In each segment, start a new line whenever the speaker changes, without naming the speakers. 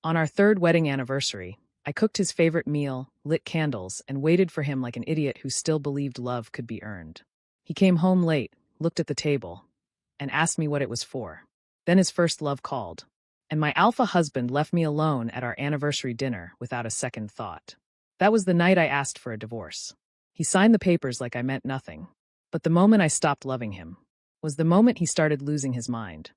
On our third wedding anniversary, I cooked his favorite meal, lit candles, and waited for him like an idiot who still believed love could be earned. He came home late, looked at the table, and asked me what it was for. Then his first love called. And my alpha husband left me alone at our anniversary dinner without a second thought. That was the night I asked for a divorce. He signed the papers like I meant nothing. But the moment I stopped loving him was the moment he started losing his mind.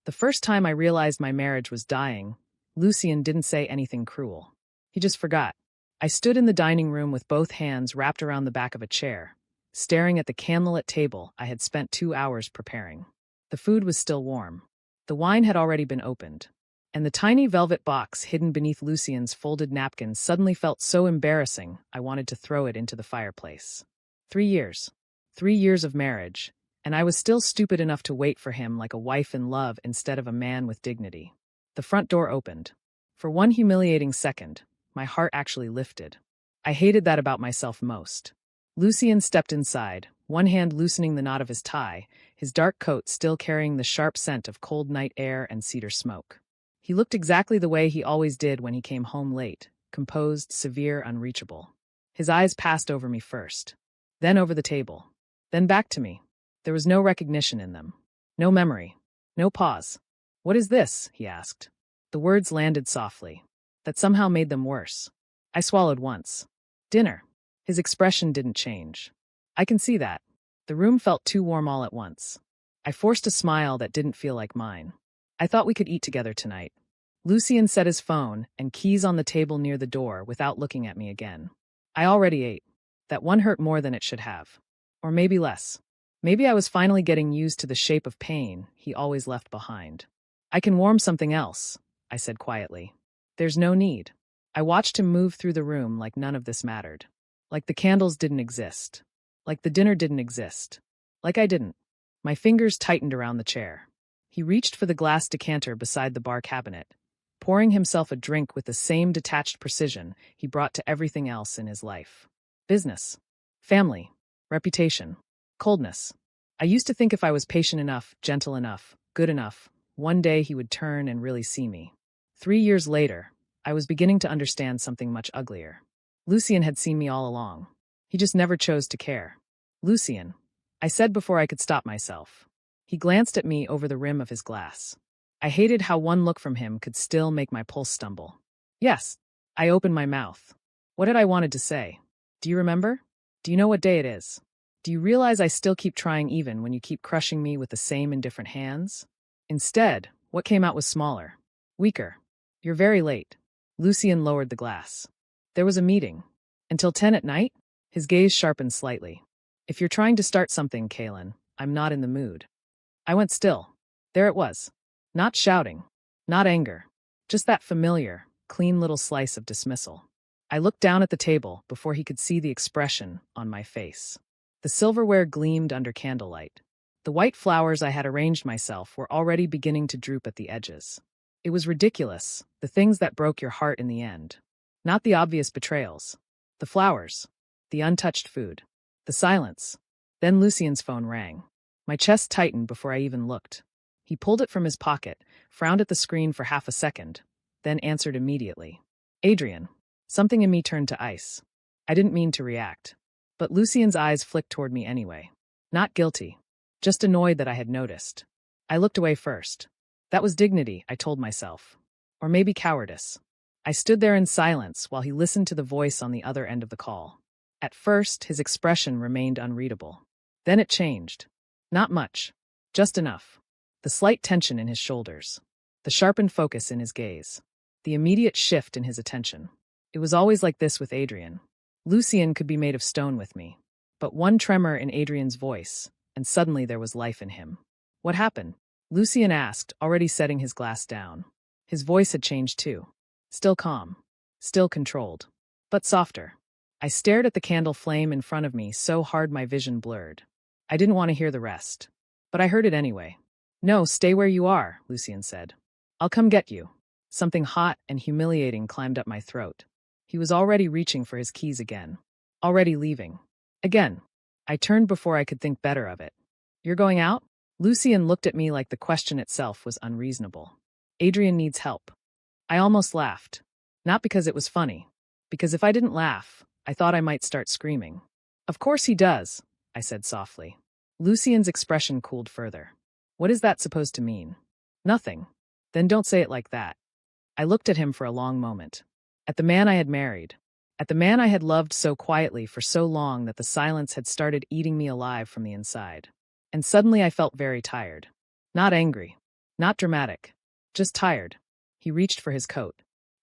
The first time I realized my marriage was dying, Lucien didn't say anything cruel. He just forgot. I stood in the dining room with both hands wrapped around the back of a chair, staring at the candlelit table I had spent 2 hours preparing. The food was still warm. The wine had already been opened. And the tiny velvet box hidden beneath Lucien's folded napkin suddenly felt so embarrassing I wanted to throw it into the fireplace. 3 years. 3 years of marriage, and I was still stupid enough to wait for him like a wife in love instead of a man with dignity. The front door opened. For one humiliating second, my heart actually lifted. I hated that about myself most. Lucien stepped inside, one hand loosening the knot of his tie, his dark coat still carrying the sharp scent of cold night air and cedar smoke. He looked exactly the way he always did when he came home late, composed, severe, unreachable. His eyes passed over me first, then over the table, then back to me. There was no recognition in them. No memory. No pause. "What is this?" he asked. The words landed softly. That somehow made them worse. I swallowed once. "Dinner." His expression didn't change. I can see that. The room felt too warm all at once. I forced a smile that didn't feel like mine. "I thought we could eat together tonight." Lucien set his phone and keys on the table near the door without looking at me again. "I already ate." That one hurt more than it should have. Or maybe less. Maybe I was finally getting used to the shape of pain he always left behind. "I can warm something else," I said quietly. "There's no need." I watched him move through the room like none of this mattered. Like the candles didn't exist. Like the dinner didn't exist. Like I didn't. My fingers tightened around the chair. He reached for the glass decanter beside the bar cabinet, pouring himself a drink with the same detached precision he brought to everything else in his life. Business. Family. Reputation. Coldness. I used to think if I was patient enough, gentle enough, good enough, one day he would turn and really see me. 3 years later, I was beginning to understand something much uglier. Lucien had seen me all along. He just never chose to care. "Lucien," I said before I could stop myself. He glanced at me over the rim of his glass. I hated how one look from him could still make my pulse stumble. "Yes." I opened my mouth. What had I wanted to say? "Do you remember? Do you know what day it is? Do you realize I still keep trying even when you keep crushing me with the same indifferent hands?" Instead, what came out was smaller. Weaker. "You're very late." Lucien lowered the glass. "There was a meeting. Until 10 at night?" His gaze sharpened slightly. "If you're trying to start something, Kaylin, I'm not in the mood." I went still. There it was. Not shouting. Not anger. Just that familiar, clean little slice of dismissal. I looked down at the table before he could see the expression on my face. The silverware gleamed under candlelight. The white flowers I had arranged myself were already beginning to droop at the edges. It was ridiculous, the things that broke your heart in the end. Not the obvious betrayals. The flowers. The untouched food. The silence. Then Lucien's phone rang. My chest tightened before I even looked. He pulled it from his pocket, frowned at the screen for half a second, then answered immediately. "Adrian." Something in me turned to ice. I didn't mean to react. But Lucien's eyes flicked toward me anyway. Not guilty. Just annoyed that I had noticed. I looked away first. That was dignity, I told myself. Or maybe cowardice. I stood there in silence while he listened to the voice on the other end of the call. At first, his expression remained unreadable. Then it changed. Not much. Just enough. The slight tension in his shoulders. The sharpened focus in his gaze. The immediate shift in his attention. It was always like this with Adrian. Lucien could be made of stone with me. But one tremor in Adrian's voice, and suddenly there was life in him. "What happened?" Lucien asked, already setting his glass down. His voice had changed too. Still calm. Still controlled. But softer. I stared at the candle flame in front of me so hard my vision blurred. I didn't want to hear the rest. But I heard it anyway. "No, stay where you are," Lucien said. "I'll come get you." Something hot and humiliating climbed up my throat. He was already reaching for his keys again. Already leaving. Again. I turned before I could think better of it. "You're going out?" Lucien looked at me like the question itself was unreasonable. "Adrian needs help." I almost laughed. Not because it was funny. Because if I didn't laugh, I thought I might start screaming. Of course he does, I said softly. Lucien's expression cooled further. What is that supposed to mean? Nothing. Then don't say it like that. I looked at him for a long moment. At the man I had married. At the man I had loved so quietly for so long that the silence had started eating me alive from the inside. And suddenly I felt very tired. Not angry. Not dramatic. Just tired. He reached for his coat.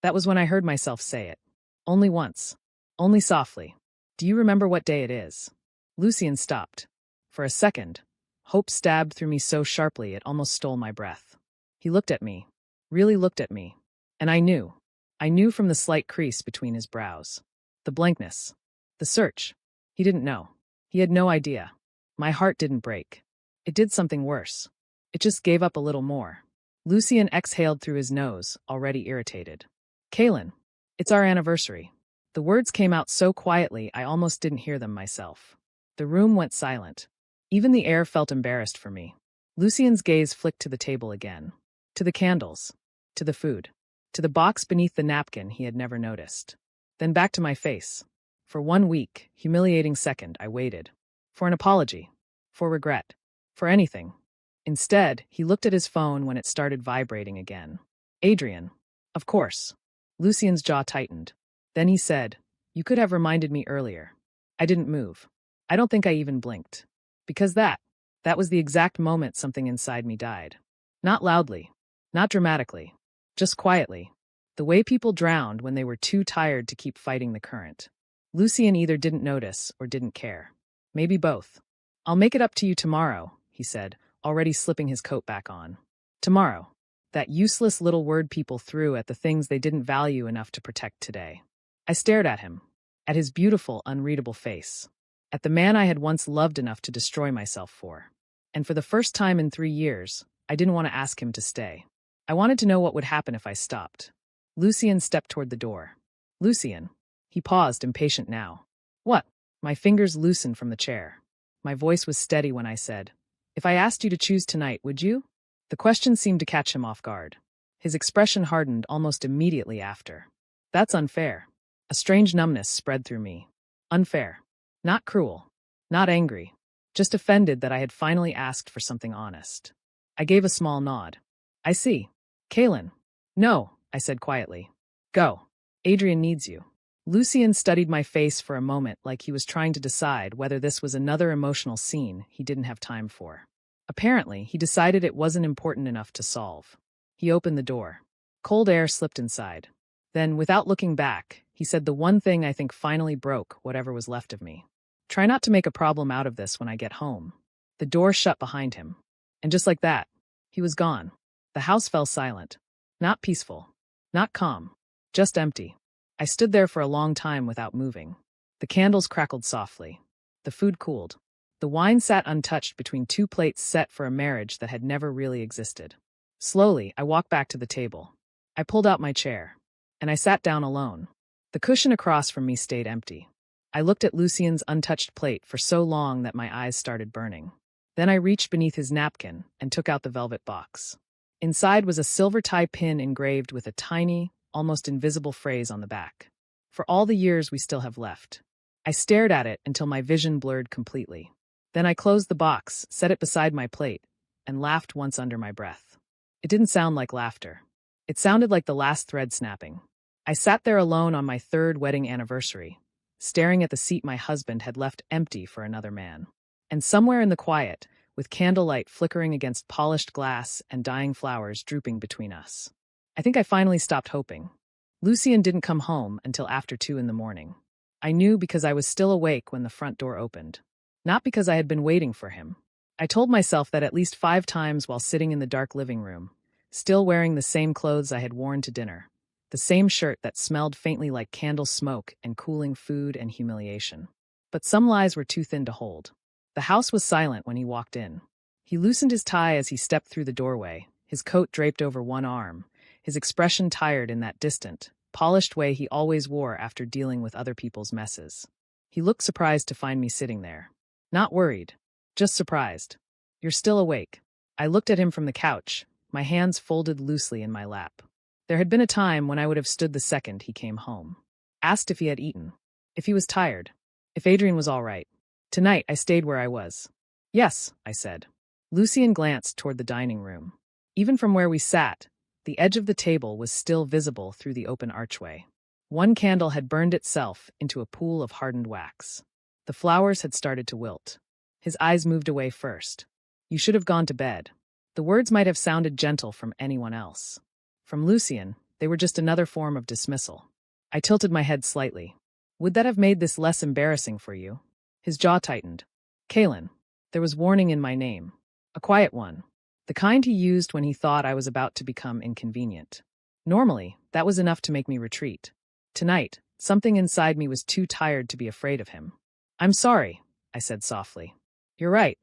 That was when I heard myself say it. Only once. Only softly. Do you remember what day it is? Lucien stopped. For a second, hope stabbed through me so sharply it almost stole my breath. He looked at me. Really looked at me. And I knew. I knew from the slight crease between his brows. The blankness. The search. He didn't know. He had no idea. My heart didn't break. It did something worse. It just gave up a little more. Lucien exhaled through his nose, already irritated. Kaylin, it's our anniversary. The words came out so quietly I almost didn't hear them myself. The room went silent. Even the air felt embarrassed for me. Lucien's gaze flicked to the table again. To the candles. To the food. To the box beneath the napkin he had never noticed. Then back to my face. For 1 week, humiliating second, I waited. For an apology. For regret. For anything. Instead, he looked at his phone when it started vibrating again. Adrian. Of course. Lucien's jaw tightened. Then he said, You could have reminded me earlier. I didn't move. I don't think I even blinked. Because that was the exact moment something inside me died. Not loudly. Not dramatically. Just quietly. The way people drowned when they were too tired to keep fighting the current. Lucien either didn't notice or didn't care. Maybe both. I'll make it up to you tomorrow, he said, already slipping his coat back on. Tomorrow. That useless little word people threw at the things they didn't value enough to protect today. I stared at him. At his beautiful, unreadable face. At the man I had once loved enough to destroy myself for. And for the first time in 3 years, I didn't want to ask him to stay. I wanted to know what would happen if I stopped. Lucien stepped toward the door. Lucien. He paused, impatient now. What? My fingers loosened from the chair. My voice was steady when I said, If I asked you to choose tonight, would you? The question seemed to catch him off guard. His expression hardened almost immediately after. That's unfair. A strange numbness spread through me. Unfair. Not cruel. Not angry. Just offended that I had finally asked for something honest. I gave a small nod. I see. Kaylin. No, I said quietly. Go. Adrian needs you. Lucien studied my face for a moment like he was trying to decide whether this was another emotional scene he didn't have time for. Apparently, he decided it wasn't important enough to solve. He opened the door. Cold air slipped inside. Then, without looking back, he said the one thing I think finally broke whatever was left of me. Try not to make a problem out of this when I get home. The door shut behind him. And just like that, he was gone. The house fell silent. Not peaceful. Not calm. Just empty. I stood there for a long time without moving. The candles crackled softly. The food cooled. The wine sat untouched between 2 plates set for a marriage that had never really existed. Slowly, I walked back to the table. I pulled out my chair. And I sat down alone. The cushion across from me stayed empty. I looked at Lucien's untouched plate for so long that my eyes started burning. Then I reached beneath his napkin and took out the velvet box. Inside was a silver tie pin engraved with a tiny, almost invisible phrase on the back. For all the years we still have left. I stared at it until my vision blurred completely. Then I closed the box, set it beside my plate, and laughed once under my breath. It didn't sound like laughter. It sounded like the last thread snapping. I sat there alone on my 3rd wedding anniversary, staring at the seat my husband had left empty for another man. And somewhere in the quiet, with candlelight flickering against polished glass and dying flowers drooping between us, I think I finally stopped hoping. Lucien didn't come home until after 2 in the morning. I knew because I was still awake when the front door opened. Not because I had been waiting for him. I told myself that at least 5 times while sitting in the dark living room, still wearing the same clothes I had worn to dinner, the same shirt that smelled faintly like candle smoke and cooling food and humiliation. But some lies were too thin to hold. The house was silent when he walked in. He loosened his tie as he stepped through the doorway, his coat draped over one arm, his expression tired in that distant, polished way he always wore after dealing with other people's messes. He looked surprised to find me sitting there. Not worried. Just surprised. You're still awake. I looked at him from the couch, my hands folded loosely in my lap. There had been a time when I would have stood the second he came home. Asked if he had eaten. If he was tired. If Adrian was all right. Tonight, I stayed where I was. Yes, I said. Lucian glanced toward the dining room. Even from where we sat, the edge of the table was still visible through the open archway. One candle had burned itself into a pool of hardened wax. The flowers had started to wilt. His eyes moved away first. You should have gone to bed. The words might have sounded gentle from anyone else. From Lucian, they were just another form of dismissal. I tilted my head slightly. Would that have made this less embarrassing for you? His jaw tightened. Kaelin. There was warning in my name. A quiet one. The kind he used when he thought I was about to become inconvenient. Normally, that was enough to make me retreat. Tonight, something inside me was too tired to be afraid of him. I'm sorry, I said softly. You're right.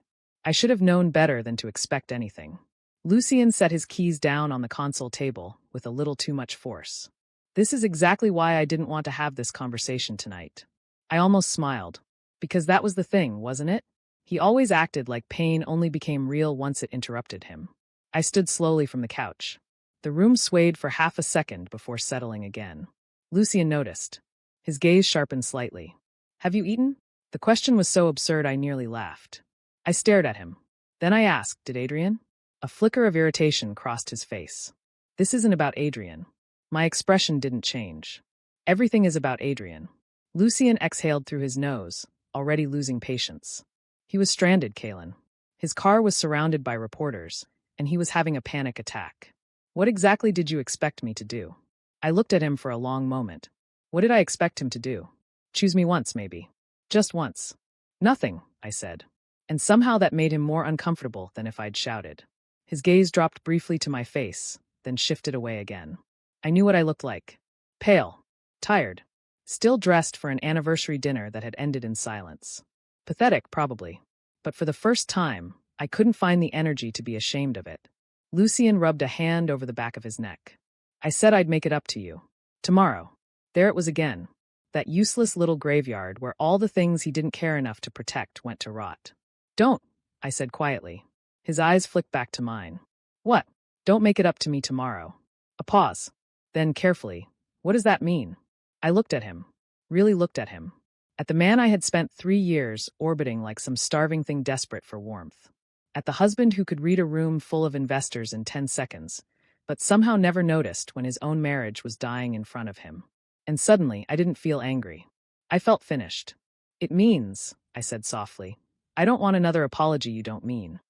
I should have known better than to expect anything. Lucian set his keys down on the console table with a little too much force. This is exactly why I didn't want to have this conversation tonight. I almost smiled. Because that was the thing, wasn't it? He always acted like pain only became real once it interrupted him. I stood slowly from the couch. The room swayed for half a second before settling again. Lucian noticed. His gaze sharpened slightly. Have you eaten? The question was so absurd I nearly laughed. I stared at him. Then I asked, did Adrian? A flicker of irritation crossed his face. This isn't about Adrian. My expression didn't change. Everything is about Adrian. Lucian exhaled through his nose, already losing patience. He was stranded, Kaelin. His car was surrounded by reporters, and he was having a panic attack. What exactly did you expect me to do? I looked at him for a long moment. What did I expect him to do? Choose me once, maybe. Just once. Nothing, I said. And somehow that made him more uncomfortable than if I'd shouted. His gaze dropped briefly to my face, then shifted away again. I knew what I looked like. Pale. Tired. Still dressed for an anniversary dinner that had ended in silence. Pathetic, probably. But for the first time, I couldn't find the energy to be ashamed of it. Lucian rubbed a hand over the back of his neck. I said I'd make it up to you. Tomorrow. There it was again. That useless little graveyard where all the things he didn't care enough to protect went to rot. Don't, I said quietly. His eyes flicked back to mine. What? Don't make it up to me tomorrow. A pause. Then, carefully, what does that mean? I looked at him. Really looked at him. At the man I had spent 3 years orbiting like some starving thing desperate for warmth. At the husband who could read a room full of investors in 10 seconds, but somehow never noticed when his own marriage was dying in front of him. And suddenly, I didn't feel angry. I felt finished. It means, I said softly, I don't want another apology you don't mean.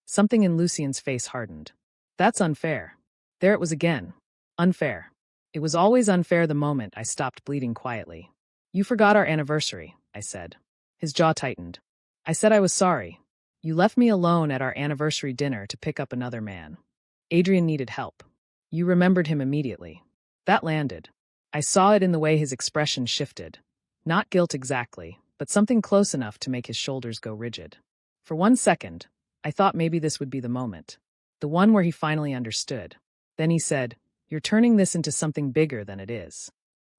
Something in Lucian's face hardened. That's unfair. There it was again. Unfair. It was always unfair the moment I stopped bleeding quietly. You forgot our anniversary, I said. His jaw tightened. I said I was sorry. You left me alone at our anniversary dinner to pick up another man. Adrian needed help. You remembered him immediately. That landed. I saw it in the way his expression shifted. Not guilt exactly, but something close enough to make his shoulders go rigid. For 1 second, I thought maybe this would be the moment. The one where he finally understood. Then he said, You're turning this into something bigger than it is.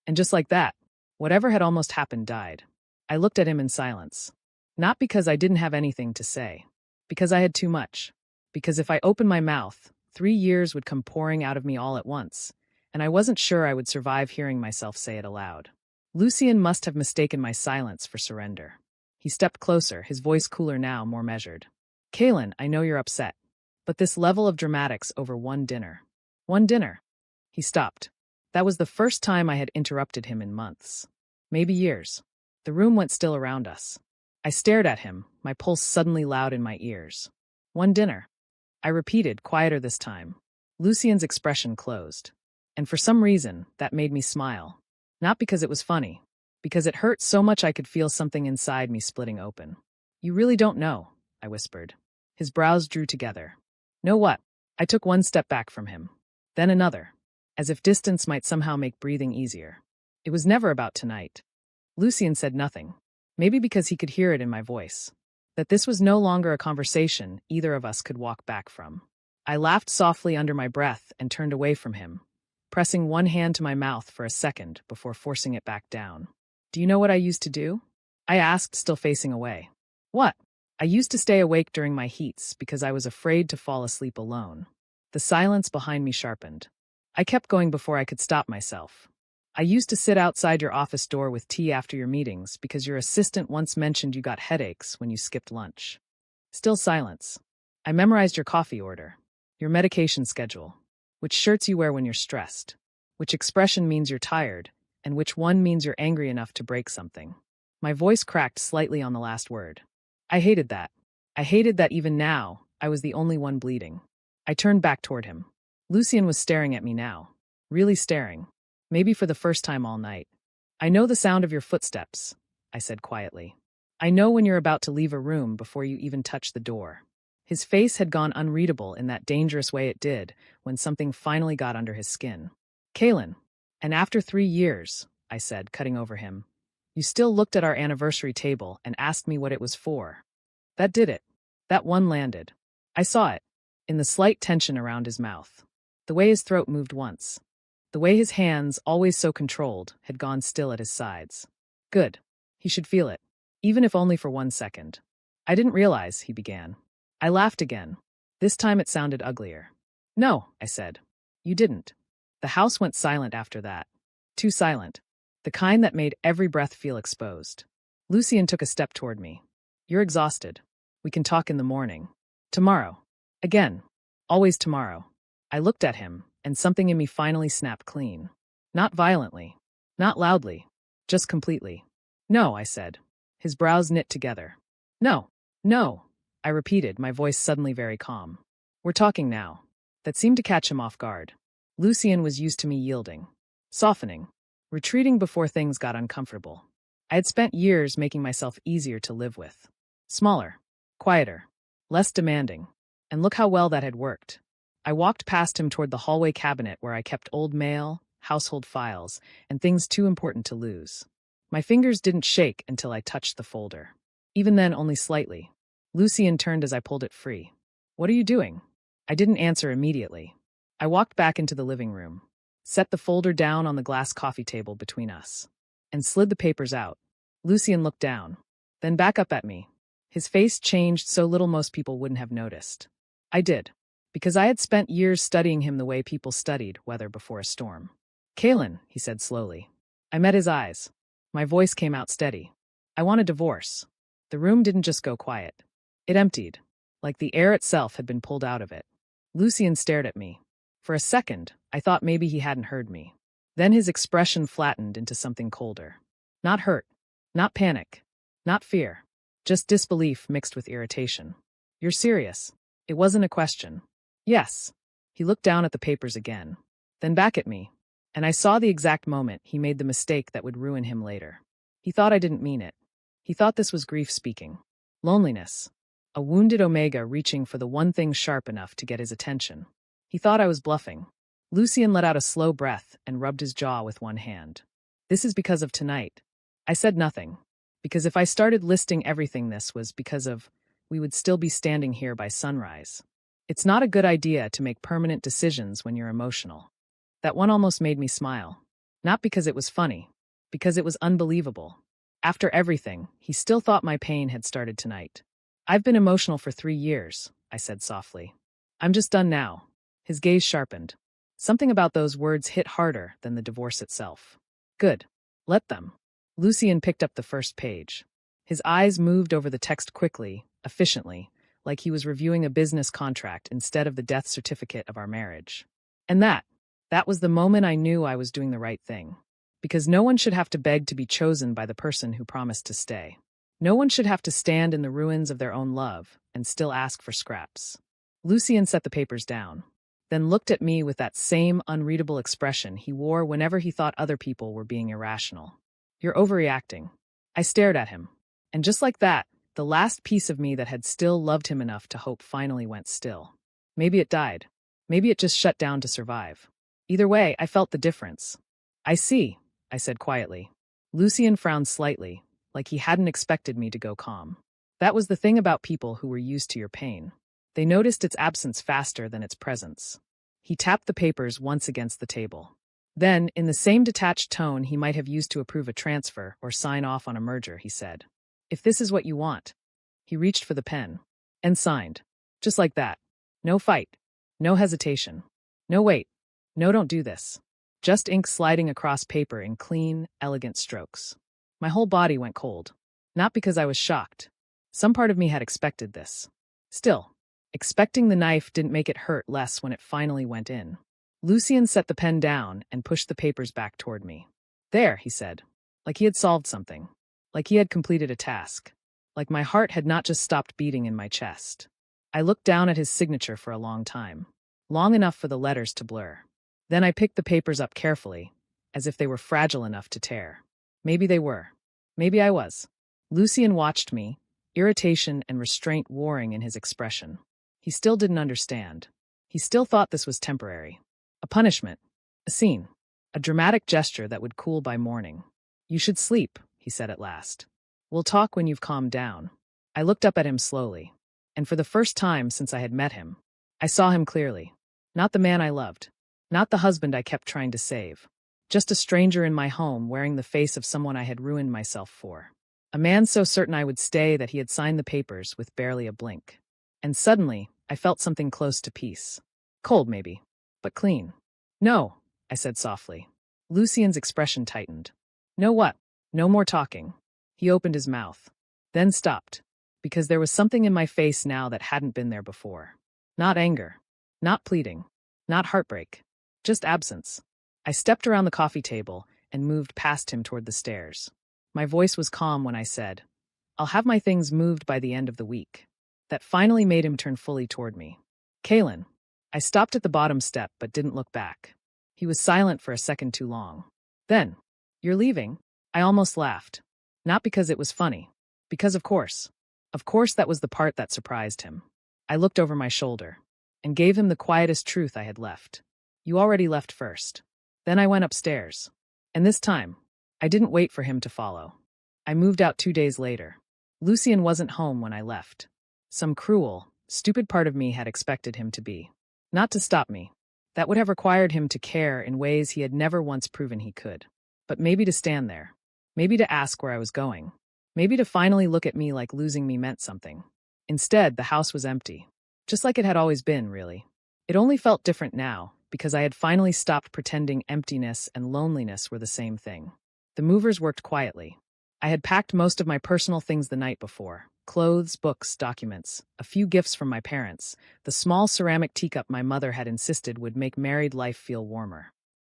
And just like that, whatever had almost happened died. I looked at him in silence. Not because I didn't have anything to say. Because I had too much. Because if I opened my mouth, 3 years would come pouring out of me all at once, and I wasn't sure I would survive hearing myself say it aloud. Lucian must have mistaken my silence for surrender. He stepped closer, his voice cooler now, more measured. Kaelin, I know you're upset. But this level of dramatics over one dinner. One dinner. He stopped. That was the first time I had interrupted him in months. Maybe years. The room went still around us. I stared at him, my pulse suddenly loud in my ears. One dinner. I repeated, quieter this time. Lucian's expression closed. And for some reason, that made me smile. Not because it was funny. Because it hurt so much I could feel something inside me splitting open. You really don't know, I whispered. His brows drew together. Know what? I took 1 step back from him. Then another. As if distance might somehow make breathing easier. It was never about tonight. Lucian said nothing. Maybe because he could hear it in my voice. That this was no longer a conversation either of us could walk back from. I laughed softly under my breath and turned away from him, pressing one hand to my mouth for a second before forcing it back down. Do you know what I used to do? I asked, still facing away. What? I used to stay awake during my heats because I was afraid to fall asleep alone. The silence behind me sharpened. I kept going before I could stop myself. I used to sit outside your office door with tea after your meetings because your assistant once mentioned you got headaches when you skipped lunch. Still silence. I memorized your coffee order, your medication schedule, which shirts you wear when you're stressed, which expression means you're tired, and which one means you're angry enough to break something. My voice cracked slightly on the last word. I hated that. I hated that even now, I was the only one bleeding. I turned back toward him. Lucien was staring at me now. Really staring. Maybe for the first time all night. I know the sound of your footsteps, I said quietly. I know when you're about to leave a room before you even touch the door. His face had gone unreadable in that dangerous way it did when something finally got under his skin. Kalen. And after 3 years, I said, cutting over him, you still looked at our anniversary table and asked me what it was for. That did it. That one landed. I saw it. In the slight tension around his mouth. The way his throat moved once. The way his hands, always so controlled, had gone still at his sides. Good. He should feel it. Even if only for 1 second. I didn't realize, he began. I laughed again. This time it sounded uglier. No, I said. You didn't. The house went silent after that. Too silent. The kind that made every breath feel exposed. Lucien took a step toward me. You're exhausted. We can talk in the morning. Tomorrow. Again. Always tomorrow. I looked at him, and something in me finally snapped clean. Not violently. Not loudly. Just completely. No, I said. His brows knit together. No. No. I repeated, my voice suddenly very calm. We're talking now. That seemed to catch him off guard. Lucien was used to me yielding. Softening. Retreating before things got uncomfortable. I had spent years making myself easier to live with. Smaller. Quieter. Less demanding. And look how well that had worked. I walked past him toward the hallway cabinet where I kept old mail, household files, and things too important to lose. My fingers didn't shake until I touched the folder. Even then, only slightly. Lucien turned as I pulled it free. What are you doing? I didn't answer immediately. I walked back into the living room, set the folder down on the glass coffee table between us, and slid the papers out. Lucien looked down, then back up at me. His face changed so little most people wouldn't have noticed. I did, because I had spent years studying him the way people studied weather before a storm. Kalen, he said slowly. I met his eyes. My voice came out steady. I want a divorce. The room didn't just go quiet. It emptied, like the air itself had been pulled out of it. Lucien stared at me. For a second, I thought maybe he hadn't heard me. Then his expression flattened into something colder. Not hurt. Not panic. Not fear. Just disbelief mixed with irritation. You're serious? It wasn't a question. Yes. He looked down at the papers again, then back at me, and I saw the exact moment he made the mistake that would ruin him later. He thought I didn't mean it. He thought this was grief speaking. Loneliness. A wounded Omega reaching for the one thing sharp enough to get his attention. He thought I was bluffing. Lucien let out a slow breath and rubbed his jaw with one hand. This is because of tonight. I said nothing. Because if I started listing everything this was because of, we would still be standing here by sunrise. It's not a good idea to make permanent decisions when you're emotional. That one almost made me smile. Not because it was funny. Because it was unbelievable. After everything, he still thought my pain had started tonight. I've been emotional for 3 years, I said softly. I'm just done now. His gaze sharpened. Something about those words hit harder than the divorce itself. Good. Let them. Lucien picked up the first page. His eyes moved over the text quickly, efficiently, like he was reviewing a business contract instead of the death certificate of our marriage. And that was the moment I knew I was doing the right thing. Because no one should have to beg to be chosen by the person who promised to stay. No one should have to stand in the ruins of their own love and still ask for scraps. Lucien set the papers down, then looked at me with that same unreadable expression he wore whenever he thought other people were being irrational. You're overreacting. I stared at him. And just like that, the last piece of me that had still loved him enough to hope finally went still. Maybe it died. Maybe it just shut down to survive. Either way, I felt the difference. I see, I said quietly. Lucien frowned slightly, like he hadn't expected me to go calm. That was the thing about people who were used to your pain. They noticed its absence faster than its presence. He tapped the papers once against the table. Then, in the same detached tone he might have used to approve a transfer or sign off on a merger, he said, "If this is what you want." He reached for the pen and signed. Just like that. No fight. No hesitation. No wait. No, don't do this. Just ink sliding across paper in clean, elegant strokes. My whole body went cold. Not because I was shocked. Some part of me had expected this. Still, expecting the knife didn't make it hurt less when it finally went in. Lucien set the pen down and pushed the papers back toward me. There, he said. Like he had solved something. Like he had completed a task. Like my heart had not just stopped beating in my chest. I looked down at his signature for a long time. Long enough for the letters to blur. Then I picked the papers up carefully, as if they were fragile enough to tear. Maybe they were. Maybe I was. Lucien watched me, irritation and restraint warring in his expression. He still didn't understand. He still thought this was temporary. A punishment. A scene. A dramatic gesture that would cool by morning. You should sleep, he said at last. We'll talk when you've calmed down. I looked up at him slowly. And for the first time since I had met him, I saw him clearly. Not the man I loved. Not the husband I kept trying to save. Just a stranger in my home wearing the face of someone I had ruined myself for. A man so certain I would stay that he had signed the papers with barely a blink. And suddenly, I felt something close to peace. Cold, maybe. But clean. No, I said softly. Lucien's expression tightened. No what? No more talking. He opened his mouth. Then stopped. Because there was something in my face now that hadn't been there before. Not anger. Not pleading. Not heartbreak. Just absence. I stepped around the coffee table and moved past him toward the stairs. My voice was calm when I said, I'll have my things moved by the end of the week. That finally made him turn fully toward me. Kaylin. I stopped at the bottom step but didn't look back. He was silent for a second too long. Then, you're leaving? I almost laughed. Not because it was funny. Because of course. Of course that was the part that surprised him. I looked over my shoulder and gave him the quietest truth I had left. You already left first. Then I went upstairs. And this time, I didn't wait for him to follow. I moved out 2 days later. Lucien wasn't home when I left. Some cruel, stupid part of me had expected him to be. Not to stop me. That would have required him to care in ways he had never once proven he could. But maybe to stand there. Maybe to ask where I was going. Maybe to finally look at me like losing me meant something. Instead, the house was empty. Just like it had always been, really. It only felt different now, because I had finally stopped pretending emptiness and loneliness were the same thing. The movers worked quietly. I had packed most of my personal things the night before. Clothes, books, documents, a few gifts from my parents, the small ceramic teacup my mother had insisted would make married life feel warmer.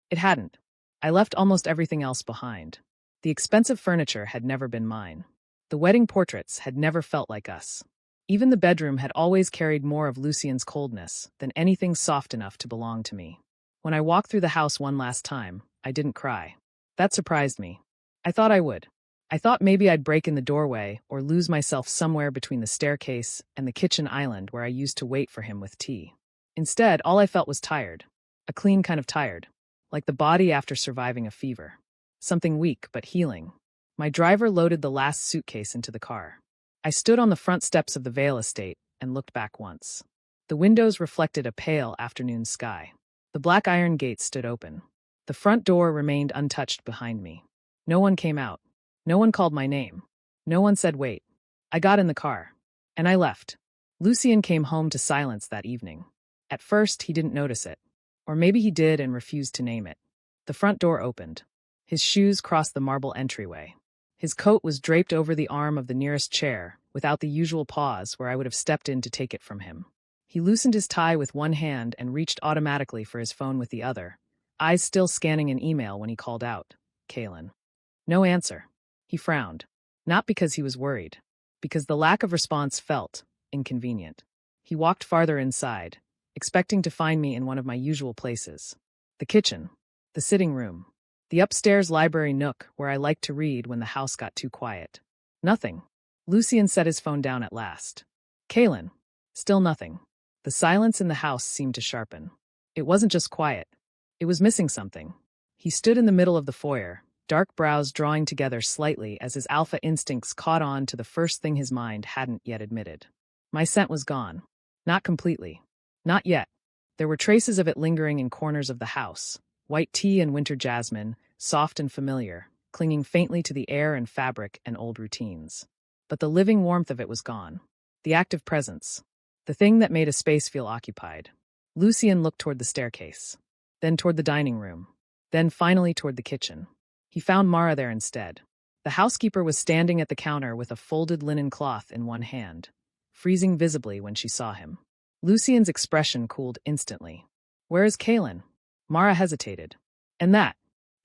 It hadn't. I left almost everything else behind. The expensive furniture had never been mine. The wedding portraits had never felt like us. Even the bedroom had always carried more of Lucien's coldness than anything soft enough to belong to me. When I walked through the house one last time, I didn't cry. That surprised me. I thought I would. I thought maybe I'd break in the doorway or lose myself somewhere between the staircase and the kitchen island where I used to wait for him with tea. Instead, all I felt was tired. A clean kind of tired. Like the body after surviving a fever. Something weak but healing. My driver loaded the last suitcase into the car. I stood on the front steps of the Vale estate and looked back once. The windows reflected a pale afternoon sky. The black iron gate stood open. The front door remained untouched behind me. No one came out. No one called my name. No one said wait. I got in the car. And I left. Lucien came home to silence that evening. At first, he didn't notice it. Or maybe he did and refused to name it. The front door opened. His shoes crossed the marble entryway. His coat was draped over the arm of the nearest chair, without the usual pause where I would have stepped in to take it from him. He loosened his tie with one hand and reached automatically for his phone with the other, eyes still scanning an email when he called out, Kaylin. No answer. He frowned. Not because he was worried. Because the lack of response felt inconvenient. He walked farther inside, expecting to find me in one of my usual places. The kitchen. The sitting room. The upstairs library nook where I liked to read when the house got too quiet. Nothing. Lucien set his phone down at last. Kaylin. Still nothing. The silence in the house seemed to sharpen. It wasn't just quiet. It was missing something. He stood in the middle of the foyer, dark brows drawing together slightly as his alpha instincts caught on to the first thing his mind hadn't yet admitted. My scent was gone. Not completely. Not yet. There were traces of it lingering in corners of the house. White tea and winter jasmine, soft and familiar, clinging faintly to the air and fabric and old routines. But the living warmth of it was gone. The active presence. The thing that made a space feel occupied. Lucien looked toward the staircase. then toward the dining room, then finally toward the kitchen. He found Mara there instead. The housekeeper was standing at the counter with a folded linen cloth in one hand, freezing visibly when she saw him. Lucian's expression cooled instantly. "Where is Kaelin?" Mara hesitated. And that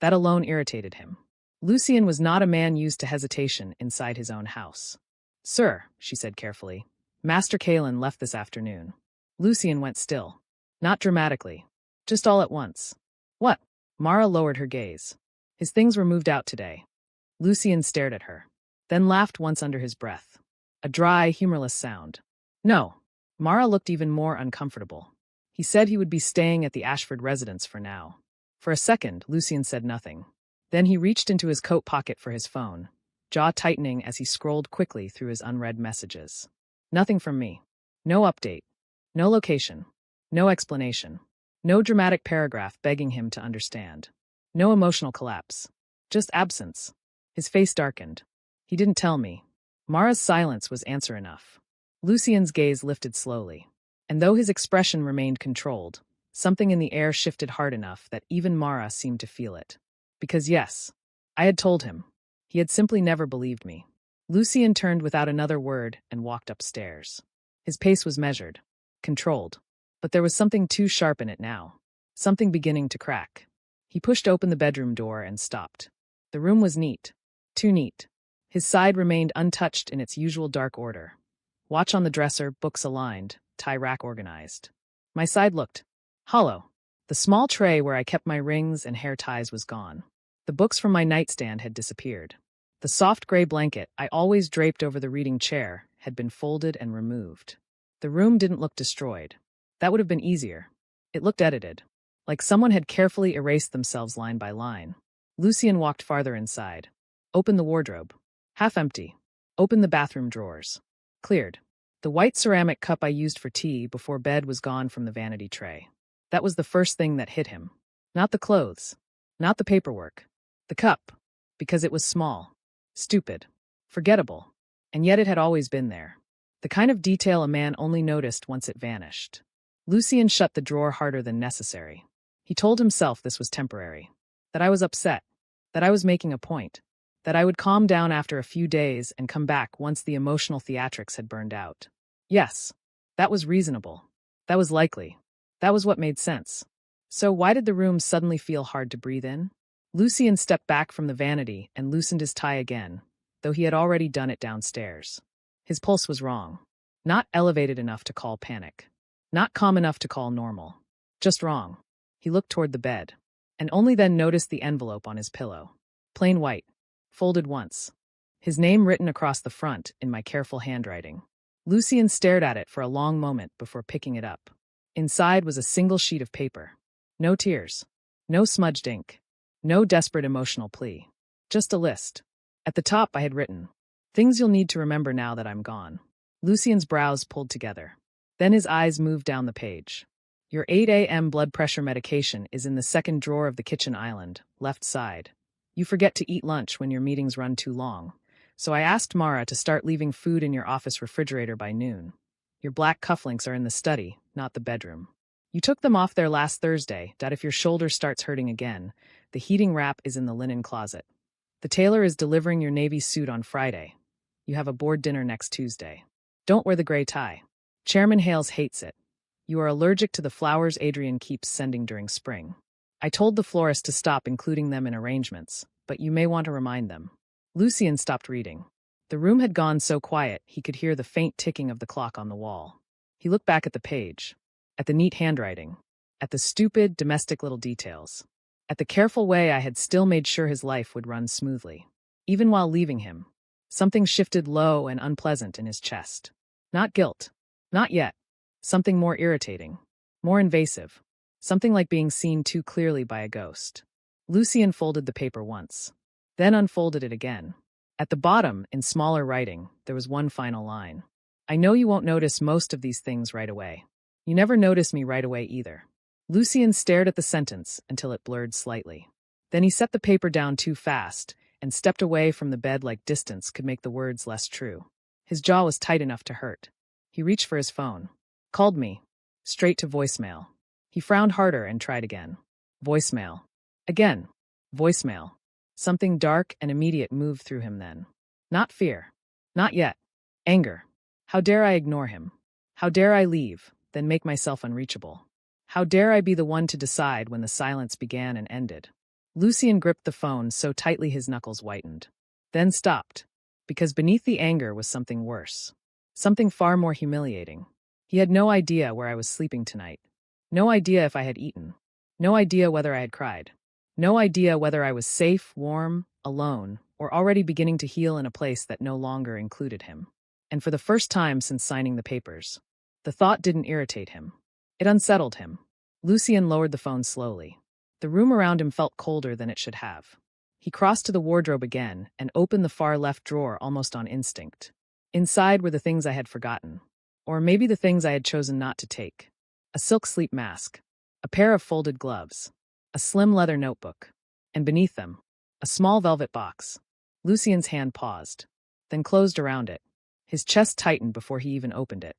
alone irritated him. Lucian was not a man used to hesitation inside his own house. "Sir," she said carefully, "Master Kaelin left this afternoon." Lucian went still. Not dramatically. Just all at once. "What?" Mara lowered her gaze. "His things were moved out today." Lucian stared at her, then laughed once under his breath. A dry, humorless sound. "No." Mara looked even more uncomfortable. "He said he would be staying at the Ashford residence for now." For a second, Lucian said nothing. Then he reached into his coat pocket for his phone, jaw tightening as he scrolled quickly through his unread messages. Nothing from me. No update. No location. No explanation. No dramatic paragraph begging him to understand. No emotional collapse. Just absence. His face darkened. He didn't tell me. Mara's silence was answer enough. Lucian's gaze lifted slowly. And though his expression remained controlled, something in the air shifted hard enough that even Mara seemed to feel it. Because yes, I had told him. He had simply never believed me. Lucian turned without another word and walked upstairs. His pace was measured, controlled, but there was something too sharp in it now. Something beginning to crack. He pushed open the bedroom door and stopped. The room was neat. Too neat. His side remained untouched in its usual dark order. Watch on the dresser, books aligned, tie rack organized. My side looked hollow. The small tray where I kept my rings and hair ties was gone. The books from my nightstand had disappeared. The soft gray blanket I always draped over the reading chair had been folded and removed. The room didn't look destroyed. That would have been easier. It looked edited, like someone had carefully erased themselves line by line. Lucian walked farther inside. Opened the wardrobe. Half empty. Opened the bathroom drawers. Cleared. The white ceramic cup I used for tea before bed was gone from the vanity tray. That was the first thing that hit him. Not the clothes. Not the paperwork. The cup. Because it was small. Stupid. Forgettable. And yet it had always been there. The kind of detail a man only noticed once it vanished. Lucian shut the drawer harder than necessary. He told himself this was temporary. That I was upset. That I was making a point. That I would calm down after a few days and come back once the emotional theatrics had burned out. Yes. That was reasonable. That was likely. That was what made sense. So why did the room suddenly feel hard to breathe in? Lucian stepped back from the vanity and loosened his tie again, though he had already done it downstairs. His pulse was wrong. Not elevated enough to call panic. Not calm enough to call normal. Just wrong. He looked toward the bed, and only then noticed the envelope on his pillow. Plain white. Folded once. His name written across the front in my careful handwriting. Lucian stared at it for a long moment before picking it up. Inside was a single sheet of paper. No tears. No smudged ink. No desperate emotional plea. Just a list. At the top I had written, "Things you'll need to remember now that I'm gone." Lucian's brows pulled together. Then his eyes moved down the page. "Your 8 a.m. blood pressure medication is in the second drawer of the kitchen island, left side. You forget to eat lunch when your meetings run too long. So I asked Mara to start leaving food in your office refrigerator by noon. Your black cufflinks are in the study, not the bedroom. You took them off there last Thursday, that if your shoulder starts hurting again, the heating wrap is in the linen closet. The tailor is delivering your navy suit on Friday. You have a board dinner next Tuesday. Don't wear the gray tie. Chairman Hales hates it. You are allergic to the flowers Adrian keeps sending during spring. I told the florist to stop including them in arrangements, but you may want to remind them." Lucian stopped reading. The room had gone so quiet he could hear the faint ticking of the clock on the wall. He looked back at the page, at the neat handwriting, at the stupid, domestic little details, at the careful way I had still made sure his life would run smoothly. Even while leaving him, something shifted low and unpleasant in his chest. Not guilt. Not yet. Something more irritating. More invasive. Something like being seen too clearly by a ghost. Lucian folded the paper once, then unfolded it again. At the bottom, in smaller writing, there was one final line. "I know you won't notice most of these things right away. You never notice me right away either." Lucian stared at the sentence until it blurred slightly. Then he set the paper down too fast and stepped away from the bed like distance could make the words less true. His jaw was tight enough to hurt. He reached for his phone. Called me. Straight to voicemail. He frowned harder and tried again. Voicemail. Again. Voicemail. Something dark and immediate moved through him then. Not fear. Not yet. Anger. How dare I ignore him? How dare I leave, then make myself unreachable? How dare I be the one to decide when the silence began and ended? Lucian gripped the phone so tightly his knuckles whitened. Then stopped. Because beneath the anger was something worse. Something far more humiliating. He had no idea where I was sleeping tonight. No idea if I had eaten. No idea whether I had cried. No idea whether I was safe, warm, alone, or already beginning to heal in a place that no longer included him. And for the first time since signing the papers, the thought didn't irritate him. It unsettled him. Lucian lowered the phone slowly. The room around him felt colder than it should have. He crossed to the wardrobe again and opened the far left drawer almost on instinct. Inside were the things I had forgotten. Or maybe the things I had chosen not to take. A silk sleep mask. A pair of folded gloves. A slim leather notebook. And beneath them, a small velvet box. Lucian's hand paused, then closed around it. His chest tightened before he even opened it.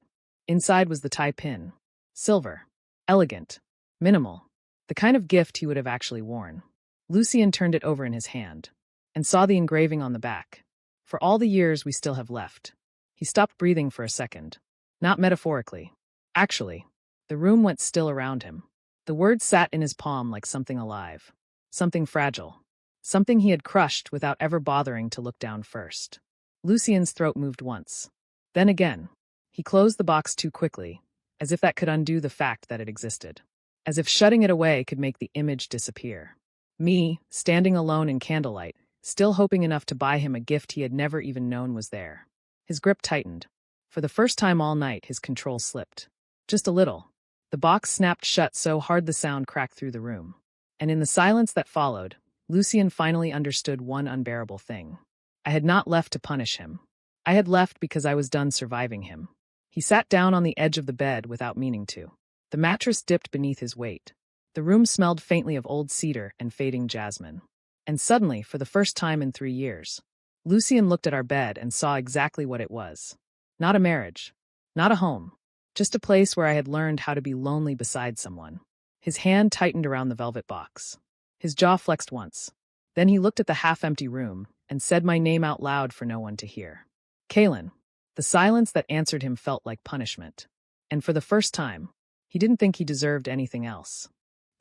Inside was the tie pin. Silver. Elegant. Minimal. The kind of gift he would have actually worn. Lucian turned it over in his hand, and saw the engraving on the back. For all the years we still have left. He stopped breathing for a second. Not metaphorically. Actually. The room went still around him. The words sat in his palm like something alive. Something fragile. Something he had crushed without ever bothering to look down first. Lucian's throat moved once. Then again. He closed the box too quickly, as if that could undo the fact that it existed. As if shutting it away could make the image disappear. Me, standing alone in candlelight, still hoping enough to buy him a gift he had never even known was there. His grip tightened. For the first time all night, his control slipped. Just a little. The box snapped shut so hard the sound cracked through the room. And in the silence that followed, Lucian finally understood one unbearable thing. I had not left to punish him. I had left because I was done surviving him. He sat down on the edge of the bed without meaning to. The mattress dipped beneath his weight. The room smelled faintly of old cedar and fading jasmine. And suddenly, for the first time in 3 years, Lucian looked at our bed and saw exactly what it was. Not a marriage. Not a home. Just a place where I had learned how to be lonely beside someone. His hand tightened around the velvet box. His jaw flexed once. Then he looked at the half-empty room and said my name out loud for no one to hear. Kaelin. The silence that answered him felt like punishment. And for the first time, he didn't think he deserved anything else.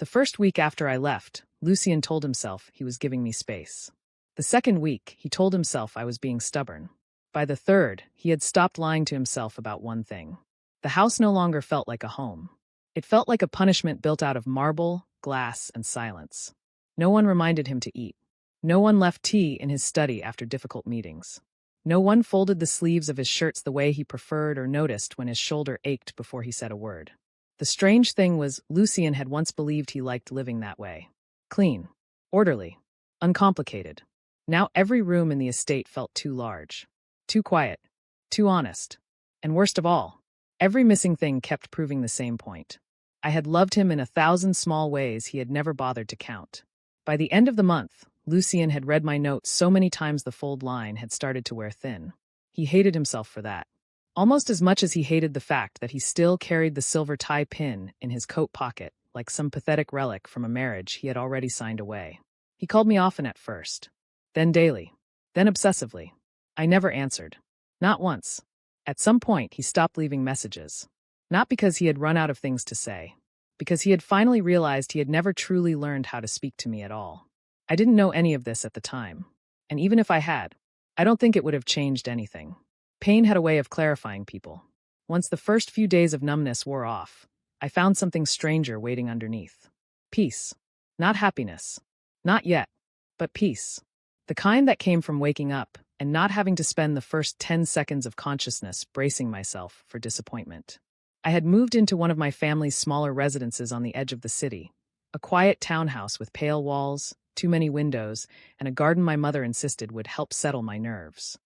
The first week after I left, Lucian told himself he was giving me space. The second week, he told himself I was being stubborn. By the third, he had stopped lying to himself about one thing. The house no longer felt like a home. It felt like a punishment built out of marble, glass, and silence. No one reminded him to eat. No one left tea in his study after difficult meetings. No one folded the sleeves of his shirts the way he preferred or noticed when his shoulder ached before he said a word. The strange thing was, Lucian had once believed he liked living that way. Clean. Orderly. Uncomplicated. Now every room in the estate felt too large. Too quiet. Too honest. And worst of all, every missing thing kept proving the same point. I had loved him in 1,000 small ways he had never bothered to count. By the end of the month, Lucian had read my notes so many times the fold line had started to wear thin. He hated himself for that. Almost as much as he hated the fact that he still carried the silver tie pin in his coat pocket, like some pathetic relic from a marriage he had already signed away. He called me often at first. Then daily. Then obsessively. I never answered. Not once. At some point, he stopped leaving messages. Not because he had run out of things to say. Because he had finally realized he had never truly learned how to speak to me at all. I didn't know any of this at the time. And even if I had, I don't think it would have changed anything. Pain had a way of clarifying people. Once the first few days of numbness wore off, I found something stranger waiting underneath. Peace. Not happiness. Not yet. But peace. The kind that came from waking up and not having to spend the first 10 seconds of consciousness bracing myself for disappointment. I had moved into one of my family's smaller residences on the edge of the city, a quiet townhouse with pale walls, too many windows, and a garden my mother insisted would help settle my nerves.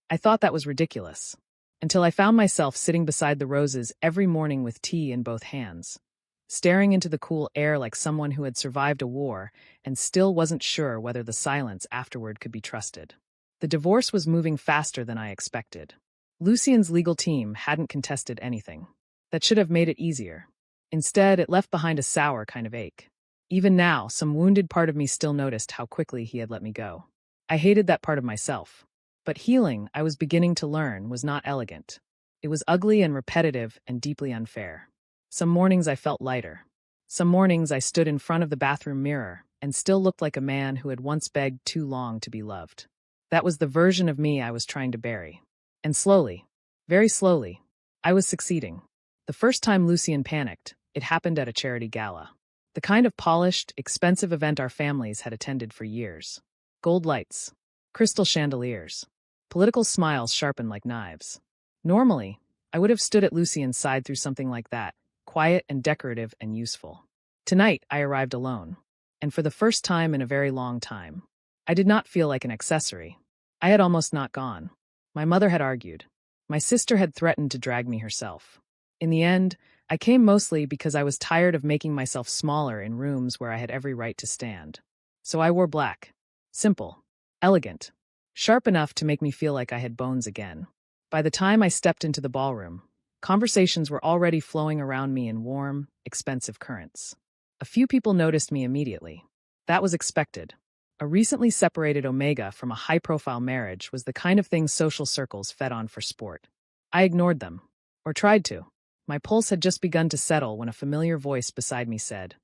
I thought that was ridiculous, until I found myself sitting beside the roses every morning with tea in both hands, staring into the cool air like someone who had survived a war and still wasn't sure whether the silence afterward could be trusted. The divorce was moving faster than I expected. Lucian's legal team hadn't contested anything. That should have made it easier. Instead, it left behind a sour kind of ache. Even now, some wounded part of me still noticed how quickly he had let me go. I hated that part of myself. But healing, I was beginning to learn, was not elegant. It was ugly and repetitive and deeply unfair. Some mornings I felt lighter. Some mornings I stood in front of the bathroom mirror and still looked like a man who had once begged too long to be loved. That was the version of me I was trying to bury. And slowly, very slowly, I was succeeding. The first time Lucien panicked, it happened at a charity gala. The kind of polished, expensive event our families had attended for years. Gold lights, crystal chandeliers, political smiles sharpened like knives. Normally, I would have stood at Lucien's side through something like that, quiet and decorative and useful. Tonight, I arrived alone. And for the first time in a very long time, I did not feel like an accessory. I had almost not gone. My mother had argued. My sister had threatened to drag me herself. In the end, I came mostly because I was tired of making myself smaller in rooms where I had every right to stand. So I wore black. Simple. Elegant. Sharp enough to make me feel like I had bones again. By the time I stepped into the ballroom, conversations were already flowing around me in warm, expensive currents. A few people noticed me immediately. That was expected. A recently separated Omega from a high-profile marriage was the kind of thing social circles fed on for sport. I ignored them. Or tried to. My pulse had just begun to settle when a familiar voice beside me said,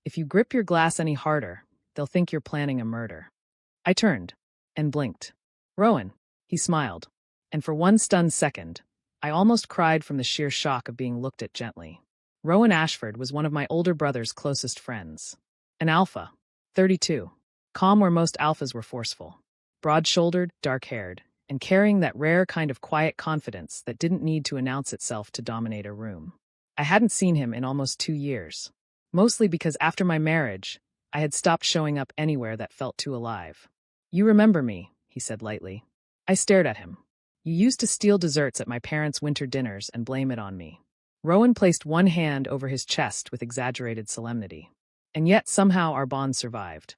"If you grip your glass any harder, they'll think you're planning a murder." I turned and blinked. "Rowan," he smiled. And for one stunned second, I almost cried from the sheer shock of being looked at gently. Rowan Ashford was one of my older brother's closest friends. An alpha, 32. Calm where most alphas were forceful. Broad-shouldered, dark-haired, and carrying that rare kind of quiet confidence that didn't need to announce itself to dominate a room. I hadn't seen him in almost 2 years. Mostly because after my marriage, I had stopped showing up anywhere that felt too alive. "You remember me," he said lightly. I stared at him. "You used to steal desserts at my parents' winter dinners and blame it on me." Rowan placed one hand over his chest with exaggerated solemnity. "And yet somehow our bond survived."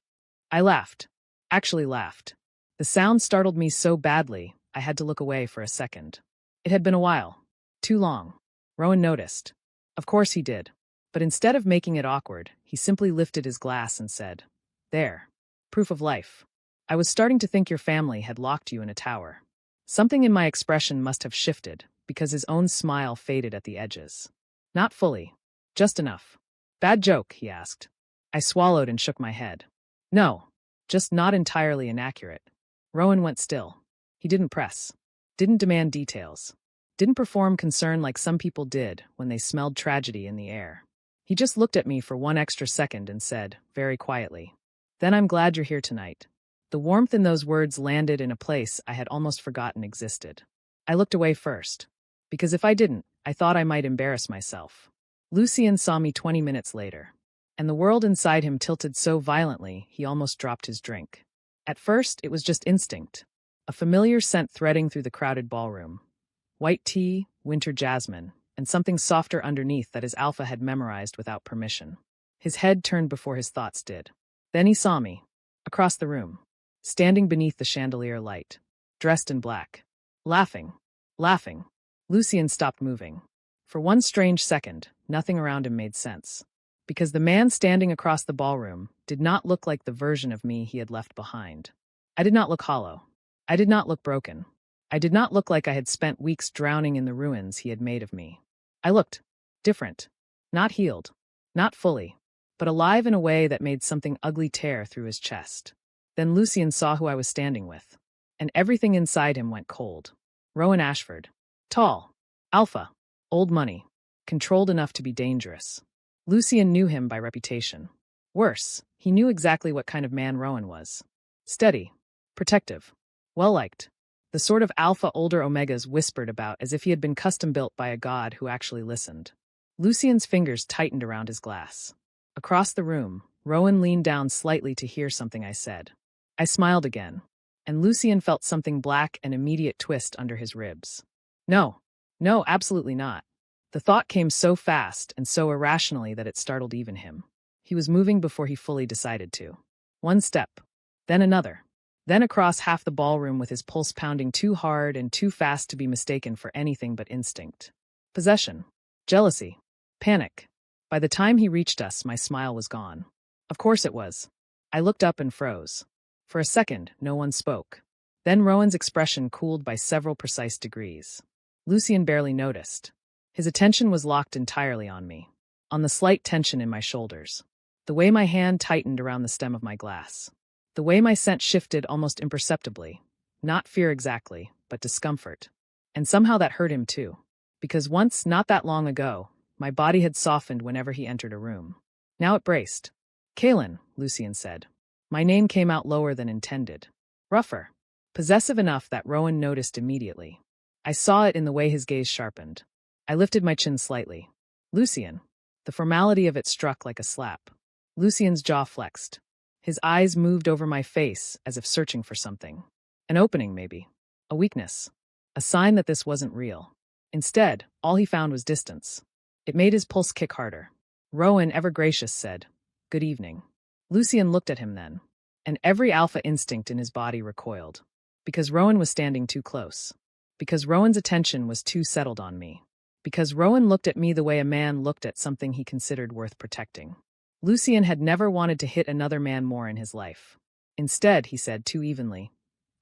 I laughed. Actually laughed. The sound startled me so badly, I had to look away for a second. It had been a while. Too long. Rowan noticed. Of course he did. But instead of making it awkward, he simply lifted his glass and said, "There. Proof of life. I was starting to think your family had locked you in a tower." Something in my expression must have shifted, because his own smile faded at the edges. "Not fully. Just enough." "Bad joke?" he asked. I swallowed and shook my head. "No. Just not entirely inaccurate." Rowan went still. He didn't press. Didn't demand details. Didn't perform concern like some people did when they smelled tragedy in the air. He just looked at me for one extra second and said, very quietly, "Then I'm glad you're here tonight." The warmth in those words landed in a place I had almost forgotten existed. I looked away first. Because if I didn't, I thought I might embarrass myself. Lucien saw me 20 minutes later. And the world inside him tilted so violently he almost dropped his drink. At first, it was just instinct. A familiar scent threading through the crowded ballroom. White tea, winter jasmine, and something softer underneath that his alpha had memorized without permission. His head turned before his thoughts did. Then he saw me. Across the room. Standing beneath the chandelier light. Dressed in black. Laughing. Laughing. Lucien stopped moving. For one strange second, nothing around him made sense. Because the man standing across the ballroom did not look like the version of me he had left behind. I did not look hollow. I did not look broken. I did not look like I had spent weeks drowning in the ruins he had made of me. I looked different. Not healed. Not fully. But alive in a way that made something ugly tear through his chest. Then Lucien saw who I was standing with. And everything inside him went cold. Rowan Ashford. Tall. Alpha. Old money. Controlled enough to be dangerous. Lucien knew him by reputation. Worse, he knew exactly what kind of man Rowan was. Steady. Protective. Well-liked. The sort of alpha older Omegas whispered about as if he had been custom-built by a god who actually listened. Lucien's fingers tightened around his glass. Across the room, Rowan leaned down slightly to hear something I said. I smiled again, and Lucien felt something black and immediate twist under his ribs. No, absolutely not. The thought came so fast and so irrationally that it startled even him. He was moving before he fully decided to. One step, then another, then across half the ballroom with his pulse pounding too hard and too fast to be mistaken for anything but instinct. Possession, jealousy, panic. By the time he reached us, my smile was gone. Of course it was. I looked up and froze. For a second, no one spoke. Then Rowan's expression cooled by several precise degrees. Lucien barely noticed. His attention was locked entirely on me, on the slight tension in my shoulders, the way my hand tightened around the stem of my glass, the way my scent shifted almost imperceptibly, not fear exactly, but discomfort. And somehow that hurt him too, because once, not that long ago, my body had softened whenever he entered a room. Now it braced. "Kalen," Lucien said. My name came out lower than intended. Rougher. Possessive enough that Rowan noticed immediately. I saw it in the way his gaze sharpened. I lifted my chin slightly. "Lucien." The formality of it struck like a slap. Lucien's jaw flexed. His eyes moved over my face as if searching for something. An opening, maybe. A weakness. A sign that this wasn't real. Instead, all he found was distance. It made his pulse kick harder. Rowan, ever gracious, said, "Good evening." Lucien looked at him then, and every alpha instinct in his body recoiled. Because Rowan was standing too close. Because Rowan's attention was too settled on me. Because Rowan looked at me the way a man looked at something he considered worth protecting. Lucien had never wanted to hit another man more in his life. Instead, he said too evenly,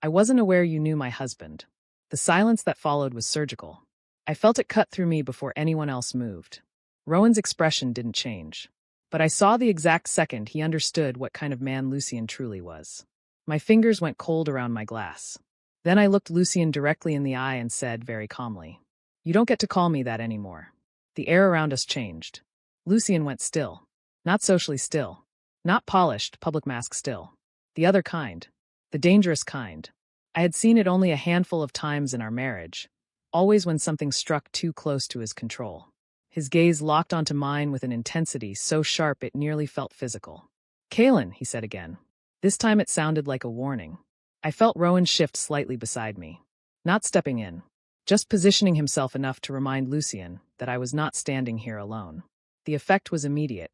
"I wasn't aware you knew my husband." The silence that followed was surgical. I felt it cut through me before anyone else moved. Rowan's expression didn't change. But I saw the exact second he understood what kind of man Lucien truly was. My fingers went cold around my glass. Then I looked Lucien directly in the eye and said very calmly, "You don't get to call me that anymore." The air around us changed. Lucien went still. Not socially still. Not polished, public mask still. The other kind. The dangerous kind. I had seen it only a handful of times in our marriage, always when something struck too close to his control. His gaze locked onto mine with an intensity so sharp it nearly felt physical. "Kalen," he said again. This time it sounded like a warning. I felt Rowan shift slightly beside me. Not stepping in. Just positioning himself enough to remind Lucien that I was not standing here alone. The effect was immediate.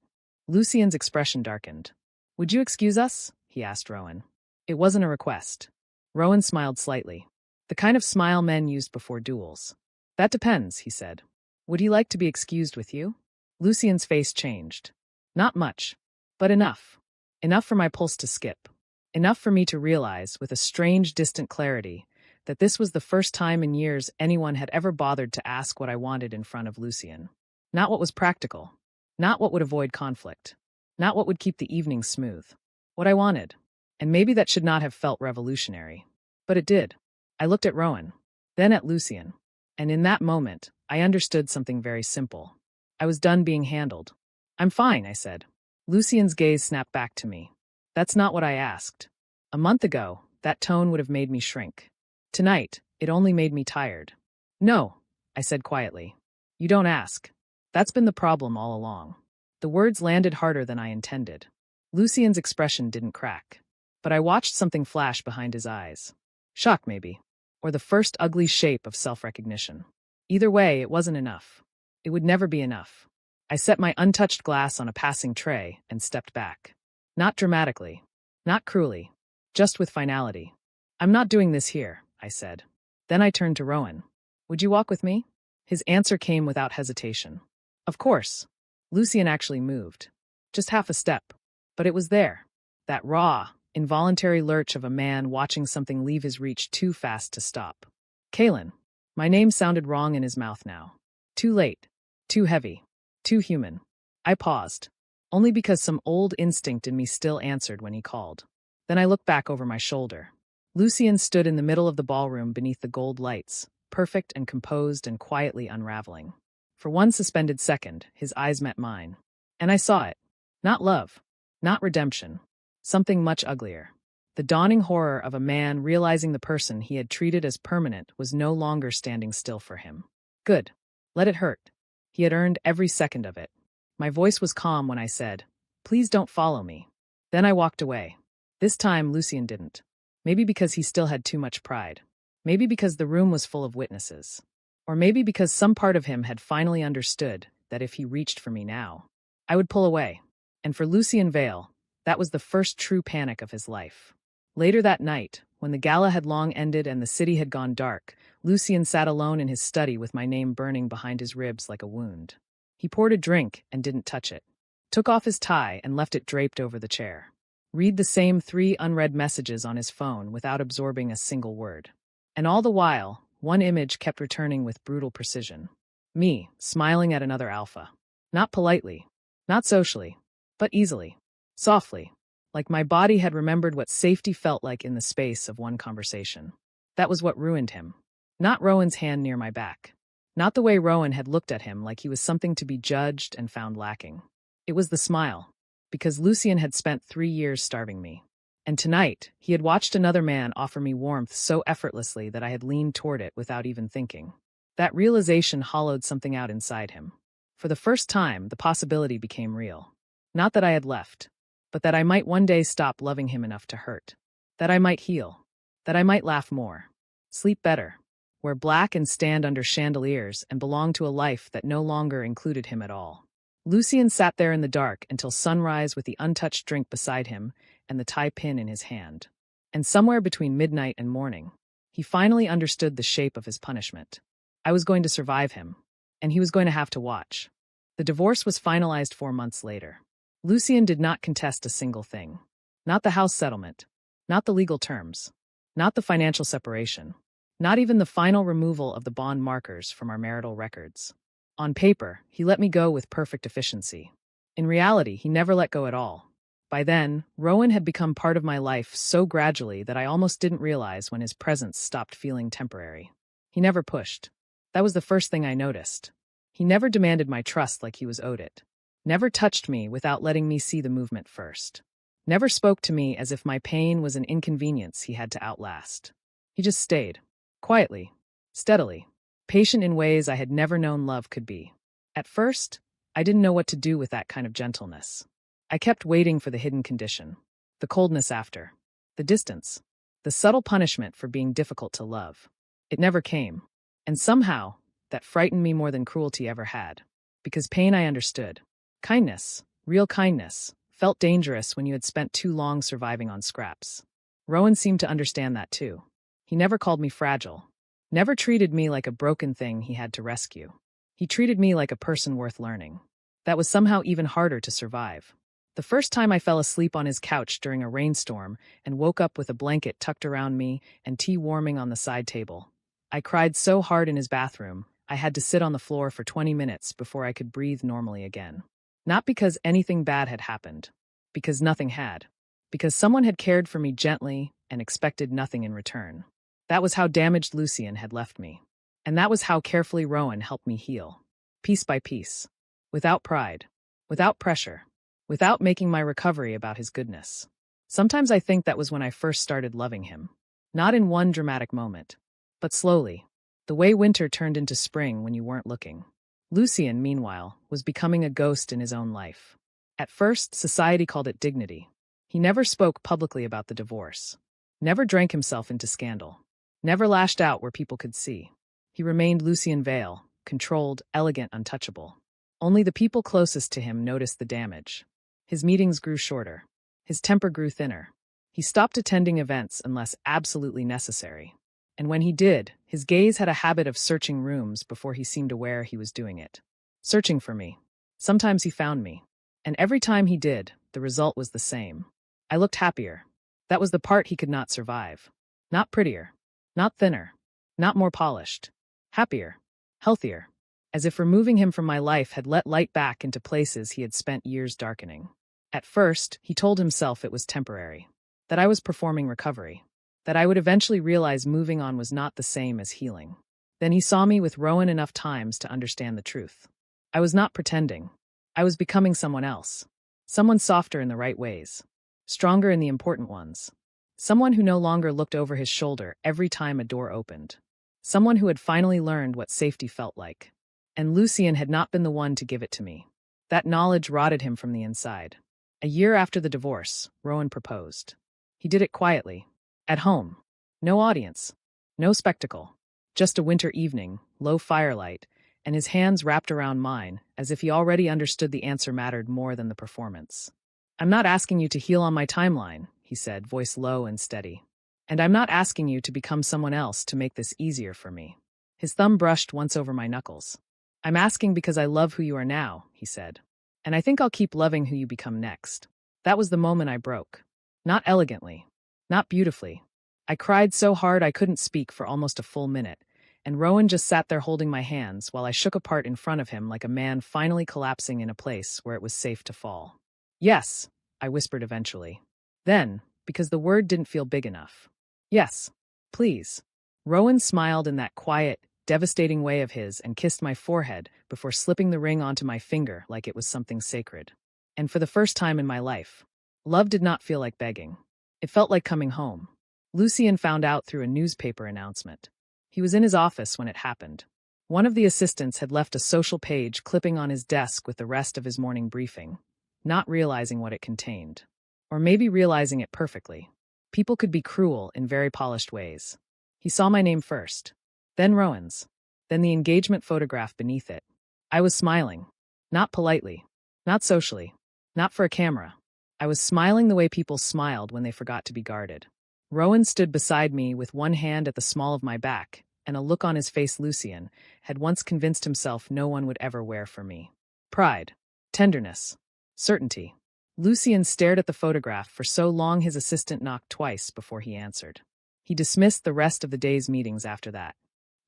Lucien's expression darkened. "Would you excuse us?" he asked Rowan. It wasn't a request. Rowan smiled slightly. The kind of smile men used before duels. "That depends," he said. "Would he like to be excused with you?" Lucien's face changed. Not much, but enough. Enough for my pulse to skip. Enough for me to realize, with a strange, distant clarity, that this was the first time in years anyone had ever bothered to ask what I wanted in front of Lucien. Not what was practical. Not what would avoid conflict. Not what would keep the evening smooth. What I wanted. And maybe that should not have felt revolutionary. But it did. I looked at Rowan, then at Lucien. And in that moment, I understood something very simple. I was done being handled. "I'm fine," I said. Lucien's gaze snapped back to me. "That's not what I asked." A month ago, that tone would have made me shrink. Tonight, it only made me tired. "No," I said quietly. "You don't ask. That's been the problem all along." The words landed harder than I intended. Lucien's expression didn't crack. But I watched something flash behind his eyes. Shock, maybe. Or the first ugly shape of self-recognition. Either way, it wasn't enough. It would never be enough. I set my untouched glass on a passing tray and stepped back. Not dramatically. Not cruelly. Just with finality. "I'm not doing this here," I said. Then I turned to Rowan. "Would you walk with me?" His answer came without hesitation. "Of course." Lucien actually moved. Just half a step. But it was there. That raw, involuntary lurch of a man watching something leave his reach too fast to stop. "Kalen." My name sounded wrong in his mouth now. Too late. Too heavy. Too human. I paused. Only because some old instinct in me still answered when he called. Then I looked back over my shoulder. Lucien stood in the middle of the ballroom beneath the gold lights, perfect and composed and quietly unraveling. For one suspended second, his eyes met mine. And I saw it. Not love. Not redemption. Something much uglier. The dawning horror of a man realizing the person he had treated as permanent was no longer standing still for him. Good. Let it hurt. He had earned every second of it. My voice was calm when I said, "Please don't follow me." Then I walked away. This time, Lucien didn't. Maybe because he still had too much pride. Maybe because the room was full of witnesses. Or maybe because some part of him had finally understood that if he reached for me now, I would pull away. And for Lucien Vale, that was the first true panic of his life. Later that night, when the gala had long ended and the city had gone dark, Lucien sat alone in his study with my name burning behind his ribs like a wound. He poured a drink and didn't touch it. took off his tie and left it draped over the chair. Read the same 3 unread messages on his phone without absorbing a single word. And all the while, one image kept returning with brutal precision. Me, smiling at another alpha. Not politely, not socially, but easily, softly, like my body had remembered what safety felt like in the space of one conversation. That was what ruined him. Not Rowan's hand near my back. Not the way Rowan had looked at him like he was something to be judged and found lacking. It was the smile. Because Lucien had spent 3 years starving me. And tonight, he had watched another man offer me warmth so effortlessly that I had leaned toward it without even thinking. That realization hollowed something out inside him. For the first time, the possibility became real. Not that I had left, but that I might one day stop loving him enough to hurt. That I might heal. That I might laugh more. Sleep better. Wear black and stand under chandeliers and belong to a life that no longer included him at all. Lucien sat there in the dark until sunrise with the untouched drink beside him and the tie pin in his hand. And somewhere between midnight and morning, he finally understood the shape of his punishment. I was going to survive him, and he was going to have to watch. The divorce was finalized 4 months later. Lucien did not contest a single thing. Not the house settlement. Not the legal terms. Not the financial separation. Not even the final removal of the bond markers from our marital records. On paper, he let me go with perfect efficiency. In reality, he never let go at all. By then, Rowan had become part of my life so gradually that I almost didn't realize when his presence stopped feeling temporary. He never pushed. That was the first thing I noticed. He never demanded my trust like he was owed it. Never touched me without letting me see the movement first. Never spoke to me as if my pain was an inconvenience he had to outlast. He just stayed. Quietly. Steadily. Patient in ways I had never known love could be. At first, I didn't know what to do with that kind of gentleness. I kept waiting for the hidden condition. The coldness after. The distance. The subtle punishment for being difficult to love. It never came. And somehow, that frightened me more than cruelty ever had. Because pain I understood. Kindness, real kindness, felt dangerous when you had spent too long surviving on scraps. Rowan seemed to understand that too. He never called me fragile. Never treated me like a broken thing he had to rescue. He treated me like a person worth learning. That was somehow even harder to survive. The first time I fell asleep on his couch during a rainstorm and woke up with a blanket tucked around me and tea warming on the side table. I cried so hard in his bathroom, I had to sit on the floor for 20 minutes before I could breathe normally again. Not because anything bad had happened. Because nothing had. Because someone had cared for me gently and expected nothing in return. That was how damaged Lucien had left me. And that was how carefully Rowan helped me heal. Piece by piece. Without pride. Without pressure. Without making my recovery about his goodness. Sometimes I think that was when I first started loving him. Not in one dramatic moment. But slowly. The way winter turned into spring when you weren't looking. Lucien, meanwhile, was becoming a ghost in his own life. At first, society called it dignity. He never spoke publicly about the divorce. Never drank himself into scandal. Never lashed out where people could see. He remained Lucien Vale, controlled, elegant, untouchable. Only the people closest to him noticed the damage. His meetings grew shorter. His temper grew thinner. He stopped attending events unless absolutely necessary. And when he did, his gaze had a habit of searching rooms before he seemed aware he was doing it. Searching for me. Sometimes he found me. And every time he did, the result was the same. I looked happier. That was the part he could not survive. Not prettier. Not thinner. Not more polished. Happier. Healthier. As if removing him from my life had let light back into places he had spent years darkening. At first, he told himself it was temporary. That I was performing recovery. That I would eventually realize moving on was not the same as healing. Then he saw me with Rowan enough times to understand the truth. I was not pretending. I was becoming someone else. Someone softer in the right ways. Stronger in the important ones. Someone who no longer looked over his shoulder every time a door opened. Someone who had finally learned what safety felt like. And Lucien had not been the one to give it to me. That knowledge rotted him from the inside. A year after the divorce, Rowan proposed. He did it quietly. At home. No audience. No spectacle. Just a winter evening, low firelight, and his hands wrapped around mine, as if he already understood the answer mattered more than the performance. "I'm not asking you to heal on my timeline," he said, voice low and steady. "And I'm not asking you to become someone else to make this easier for me." His thumb brushed once over my knuckles. "I'm asking because I love who you are now," he said. And I think I'll keep loving who you become next. That was the moment I broke. Not elegantly. Not beautifully. I cried so hard I couldn't speak for almost a full minute, and Rowan just sat there holding my hands while I shook apart in front of him like a man finally collapsing in a place where it was safe to fall. Yes, I whispered eventually. Then, because the word didn't feel big enough. Yes, please. Rowan smiled in that quiet, devastating way of his and kissed my forehead before slipping the ring onto my finger like it was something sacred. And for the first time in my life, love did not feel like begging. It felt like coming home. Lucien found out through a newspaper announcement. He was in his office when it happened. One of the assistants had left a social page clipping on his desk with the rest of his morning briefing, not realizing what it contained. Or maybe realizing it perfectly. People could be cruel in very polished ways. He saw my name first, then Rowan's, then the engagement photograph beneath it. I was smiling. Not politely, not socially, not for a camera. I was smiling the way people smiled when they forgot to be guarded. Rowan stood beside me with one hand at the small of my back, and a look on his face Lucien had once convinced himself no one would ever wear for me. Pride, tenderness, certainty. Lucien stared at the photograph for so long his assistant knocked twice before he answered. He dismissed the rest of the day's meetings after that.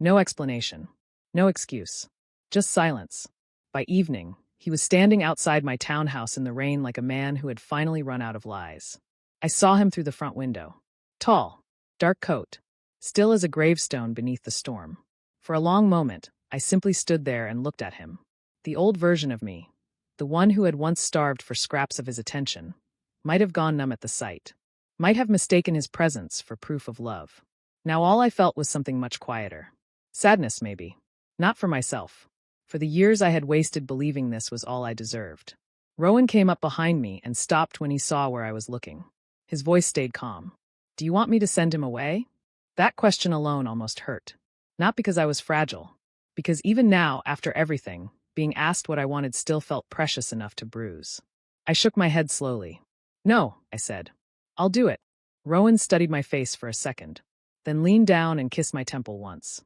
No explanation. No excuse. Just silence. By evening, he was standing outside my townhouse in the rain like a man who had finally run out of lies. I saw him through the front window. Tall, dark coat, still as a gravestone beneath the storm. For a long moment, I simply stood there and looked at him. The old version of me, the one who had once starved for scraps of his attention, might have gone numb at the sight, might have mistaken his presence for proof of love. Now all I felt was something much quieter. Sadness, maybe. Not for myself. For the years I had wasted believing this was all I deserved. Rowan came up behind me and stopped when he saw where I was looking. His voice stayed calm. Do you want me to send him away? That question alone almost hurt. Not because I was fragile. Because even now, after everything, being asked what I wanted still felt precious enough to bruise. I shook my head slowly. No, I said. I'll do it. Rowan studied my face for a second, then leaned down and kissed my temple once.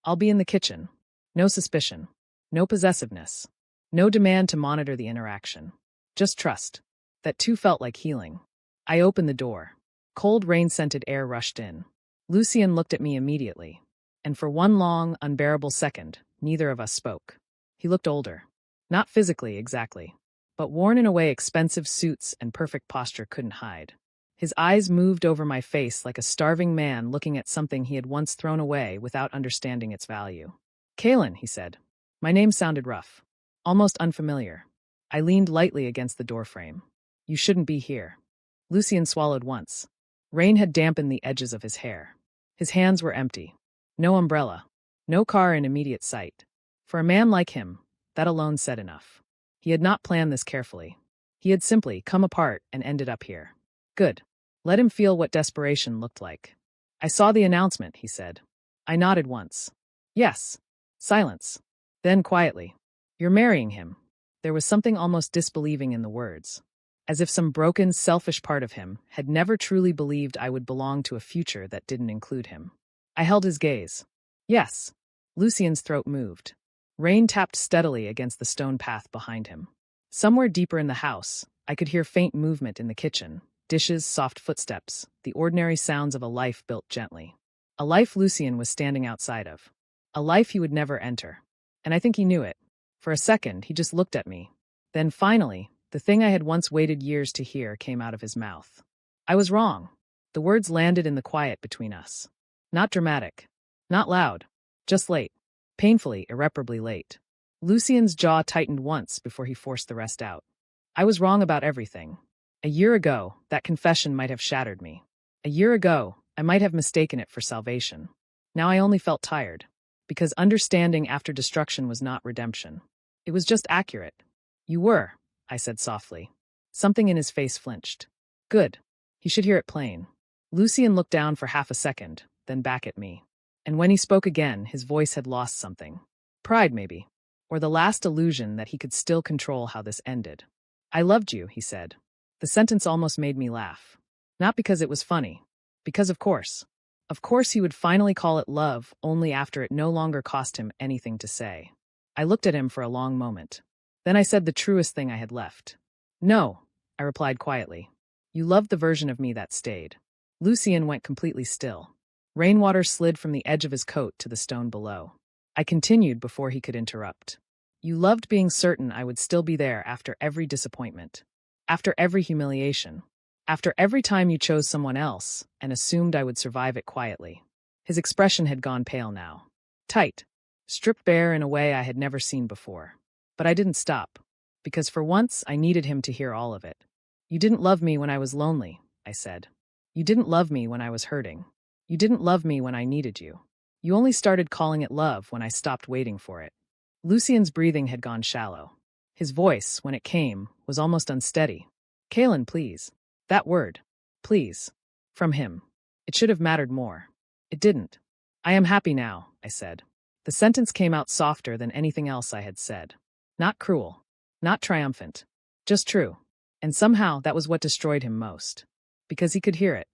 I'll be in the kitchen. No suspicion. No possessiveness. No demand to monitor the interaction. Just trust. That too felt like healing. I opened the door. Cold rain-scented air rushed in. Lucien looked at me immediately, and for one long, unbearable second, neither of us spoke. He looked older. Not physically, exactly, but worn in a way expensive suits and perfect posture couldn't hide. His eyes moved over my face like a starving man looking at something he had once thrown away without understanding its value. Kalen, he said. My name sounded rough. Almost unfamiliar. I leaned lightly against the doorframe. You shouldn't be here. Lucien swallowed once. Rain had dampened the edges of his hair. His hands were empty. No umbrella. No car in immediate sight. For a man like him, that alone said enough. He had not planned this carefully. He had simply come apart and ended up here. Good. Let him feel what desperation looked like. I saw the announcement, he said. I nodded once. Yes. Silence. Then quietly. You're marrying him. There was something almost disbelieving in the words. As if some broken, selfish part of him had never truly believed I would belong to a future that didn't include him. I held his gaze. Yes. Lucien's throat moved. Rain tapped steadily against the stone path behind him. Somewhere deeper in the house, I could hear faint movement in the kitchen. Dishes, soft footsteps, the ordinary sounds of a life built gently. A life Lucien was standing outside of. A life he would never enter. And I think he knew it. For a second, he just looked at me. Then finally, the thing I had once waited years to hear came out of his mouth. I was wrong. The words landed in the quiet between us. Not dramatic. Not loud. Just late. Painfully, irreparably late. Lucien's jaw tightened once before he forced the rest out. I was wrong about everything. A year ago, that confession might have shattered me. A year ago, I might have mistaken it for salvation. Now I only felt tired. Because understanding after destruction was not redemption. It was just accurate. You were, I said softly. Something in his face flinched. Good. He should hear it plain. Lucien looked down for half a second, then back at me. And when he spoke again, his voice had lost something. Pride, maybe. Or the last illusion that he could still control how this ended. I loved you, he said. The sentence almost made me laugh. Not because it was funny. Because of course. Of course he would finally call it love only after it no longer cost him anything to say. I looked at him for a long moment. Then I said the truest thing I had left. No, I replied quietly. You loved the version of me that stayed. Lucien went completely still. Rainwater slid from the edge of his coat to the stone below. I continued before he could interrupt. You loved being certain I would still be there after every disappointment, after every humiliation, after every time you chose someone else and assumed I would survive it quietly. His expression had gone pale now. Tight, stripped bare in a way I had never seen before. But I didn't stop, because for once I needed him to hear all of it. You didn't love me when I was lonely, I said. You didn't love me when I was hurting. You didn't love me when I needed you. You only started calling it love when I stopped waiting for it. Lucien's breathing had gone shallow. His voice, when it came, was almost unsteady. Kaylin, please. That word. Please. From him. It should have mattered more. It didn't. I am happy now, I said. The sentence came out softer than anything else I had said. Not cruel. Not triumphant. Just true. And somehow that was what destroyed him most. Because he could hear it.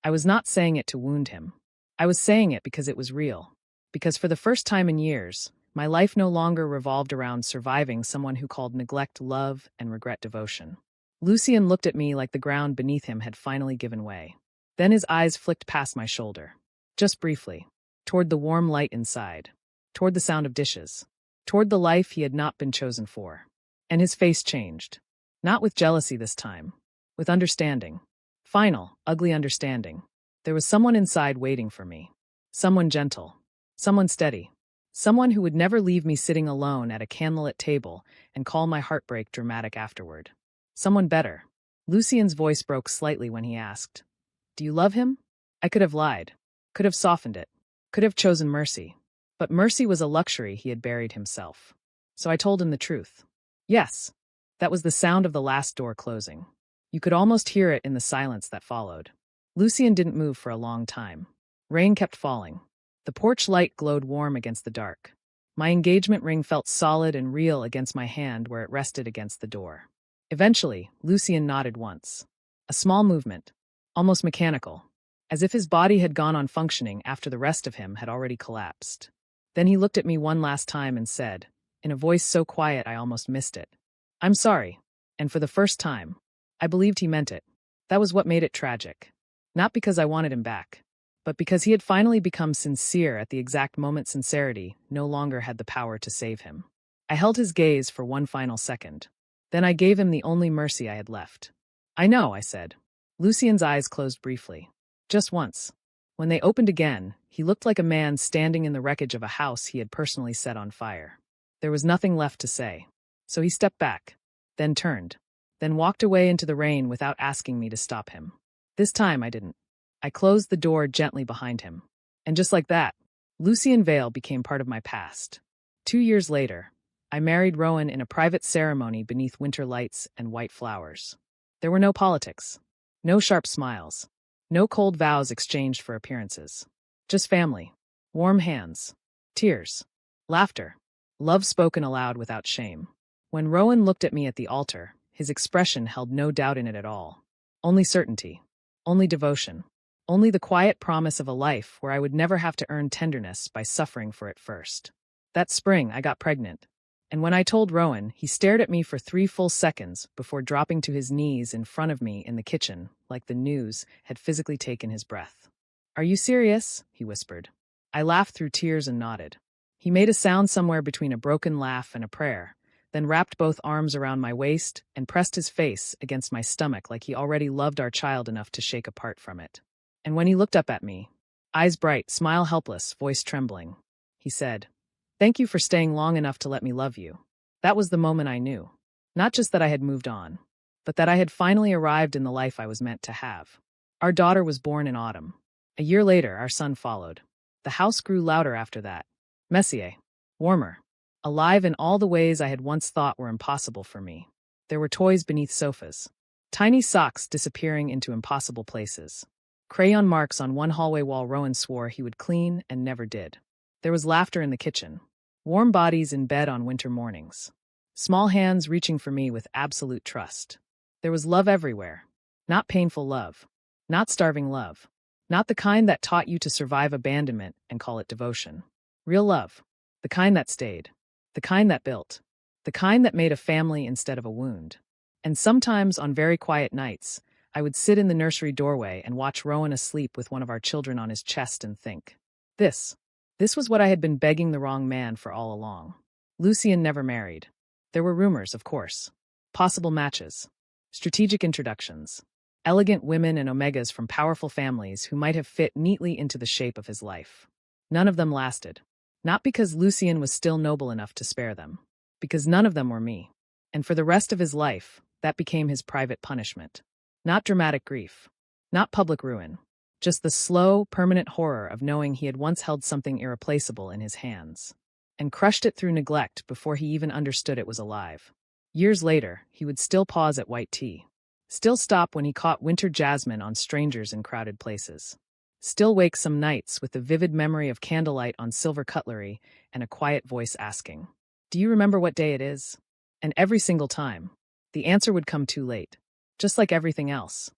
I was not saying it to wound him. I was saying it because it was real. Because for the first time in years, my life no longer revolved around surviving someone who called neglect love and regret devotion. Lucien looked at me like the ground beneath him had finally given way. Then his eyes flicked past my shoulder. Just briefly. Toward the warm light inside. Toward the sound of dishes. Toward the life he had not been chosen for. And his face changed. Not with jealousy this time. With understanding. Final, ugly understanding. There was someone inside waiting for me. Someone gentle. Someone steady. Someone who would never leave me sitting alone at a candlelit table and call my heartbreak dramatic afterward. Someone better. Lucien's voice broke slightly when he asked, Do you love him? I could have lied. Could have softened it. Could have chosen mercy. But mercy was a luxury he had buried himself. So I told him the truth. Yes. That was the sound of the last door closing. You could almost hear it in the silence that followed. Lucien didn't move for a long time. Rain kept falling. The porch light glowed warm against the dark. My engagement ring felt solid and real against my hand where it rested against the door. Eventually, Lucien nodded once. A small movement, almost mechanical, as if his body had gone on functioning after the rest of him had already collapsed. Then he looked at me one last time and said, in a voice so quiet I almost missed it, I'm sorry. And for the first time, I believed he meant it. That was what made it tragic. Not because I wanted him back, but because he had finally become sincere at the exact moment sincerity no longer had the power to save him. I held his gaze for one final second. Then I gave him the only mercy I had left. I know, I said. Lucien's eyes closed briefly. Just once. When they opened again, he looked like a man standing in the wreckage of a house he had personally set on fire. There was nothing left to say. So he stepped back, then turned, then walked away into the rain without asking me to stop him. This time I didn't. I closed the door gently behind him. And just like that, Lucien Vale became part of my past. 2 years later, I married Rowan in a private ceremony beneath winter lights and white flowers. There were no politics, no sharp smiles, no cold vows exchanged for appearances. Just family, warm hands, tears, laughter, love spoken aloud without shame. When Rowan looked at me at the altar, his expression held no doubt in it at all. Only certainty, only devotion, only the quiet promise of a life where I would never have to earn tenderness by suffering for it first. That spring, I got pregnant. And when I told Rowan, he stared at me for 3 full seconds before dropping to his knees in front of me in the kitchen, like the news had physically taken his breath. Are you serious? He whispered. I laughed through tears and nodded. He made a sound somewhere between a broken laugh and a prayer, then wrapped both arms around my waist and pressed his face against my stomach like he already loved our child enough to shake apart from it. And when he looked up at me, eyes bright, smile helpless, voice trembling, he said, Thank you for staying long enough to let me love you. That was the moment I knew. Not just that I had moved on, but that I had finally arrived in the life I was meant to have. Our daughter was born in autumn. A year later, our son followed. The house grew louder after that. Messier. Warmer. Alive in all the ways I had once thought were impossible for me. There were toys beneath sofas. Tiny socks disappearing into impossible places. Crayon marks on one hallway wall Rowan swore he would clean and never did. There was laughter in the kitchen. Warm bodies in bed on winter mornings. Small hands reaching for me with absolute trust. There was love everywhere. Not painful love. Not starving love. Not the kind that taught you to survive abandonment and call it devotion. Real love. The kind that stayed. The kind that built. the kind that made a family instead of a wound. And sometimes, on very quiet nights, I would sit in the nursery doorway and watch Rowan asleep with one of our children on his chest and think, This. This was what I had been begging the wrong man for all along. Lucien never married. There were rumors, of course. Possible matches. Strategic introductions. Elegant women and Omegas from powerful families who might have fit neatly into the shape of his life. None of them lasted. Not because Lucien was still noble enough to spare them. Because none of them were me. And for the rest of his life, that became his private punishment. Not dramatic grief. Not public ruin. Just the slow, permanent horror of knowing he had once held something irreplaceable in his hands. And crushed it through neglect before he even understood it was alive. Years later, he would still pause at white tea. Still stop when he caught winter jasmine on strangers in crowded places. Still wake some nights with the vivid memory of candlelight on silver cutlery and a quiet voice asking, "Do you remember what day it is?" And every single time, the answer would come too late. Just like everything else.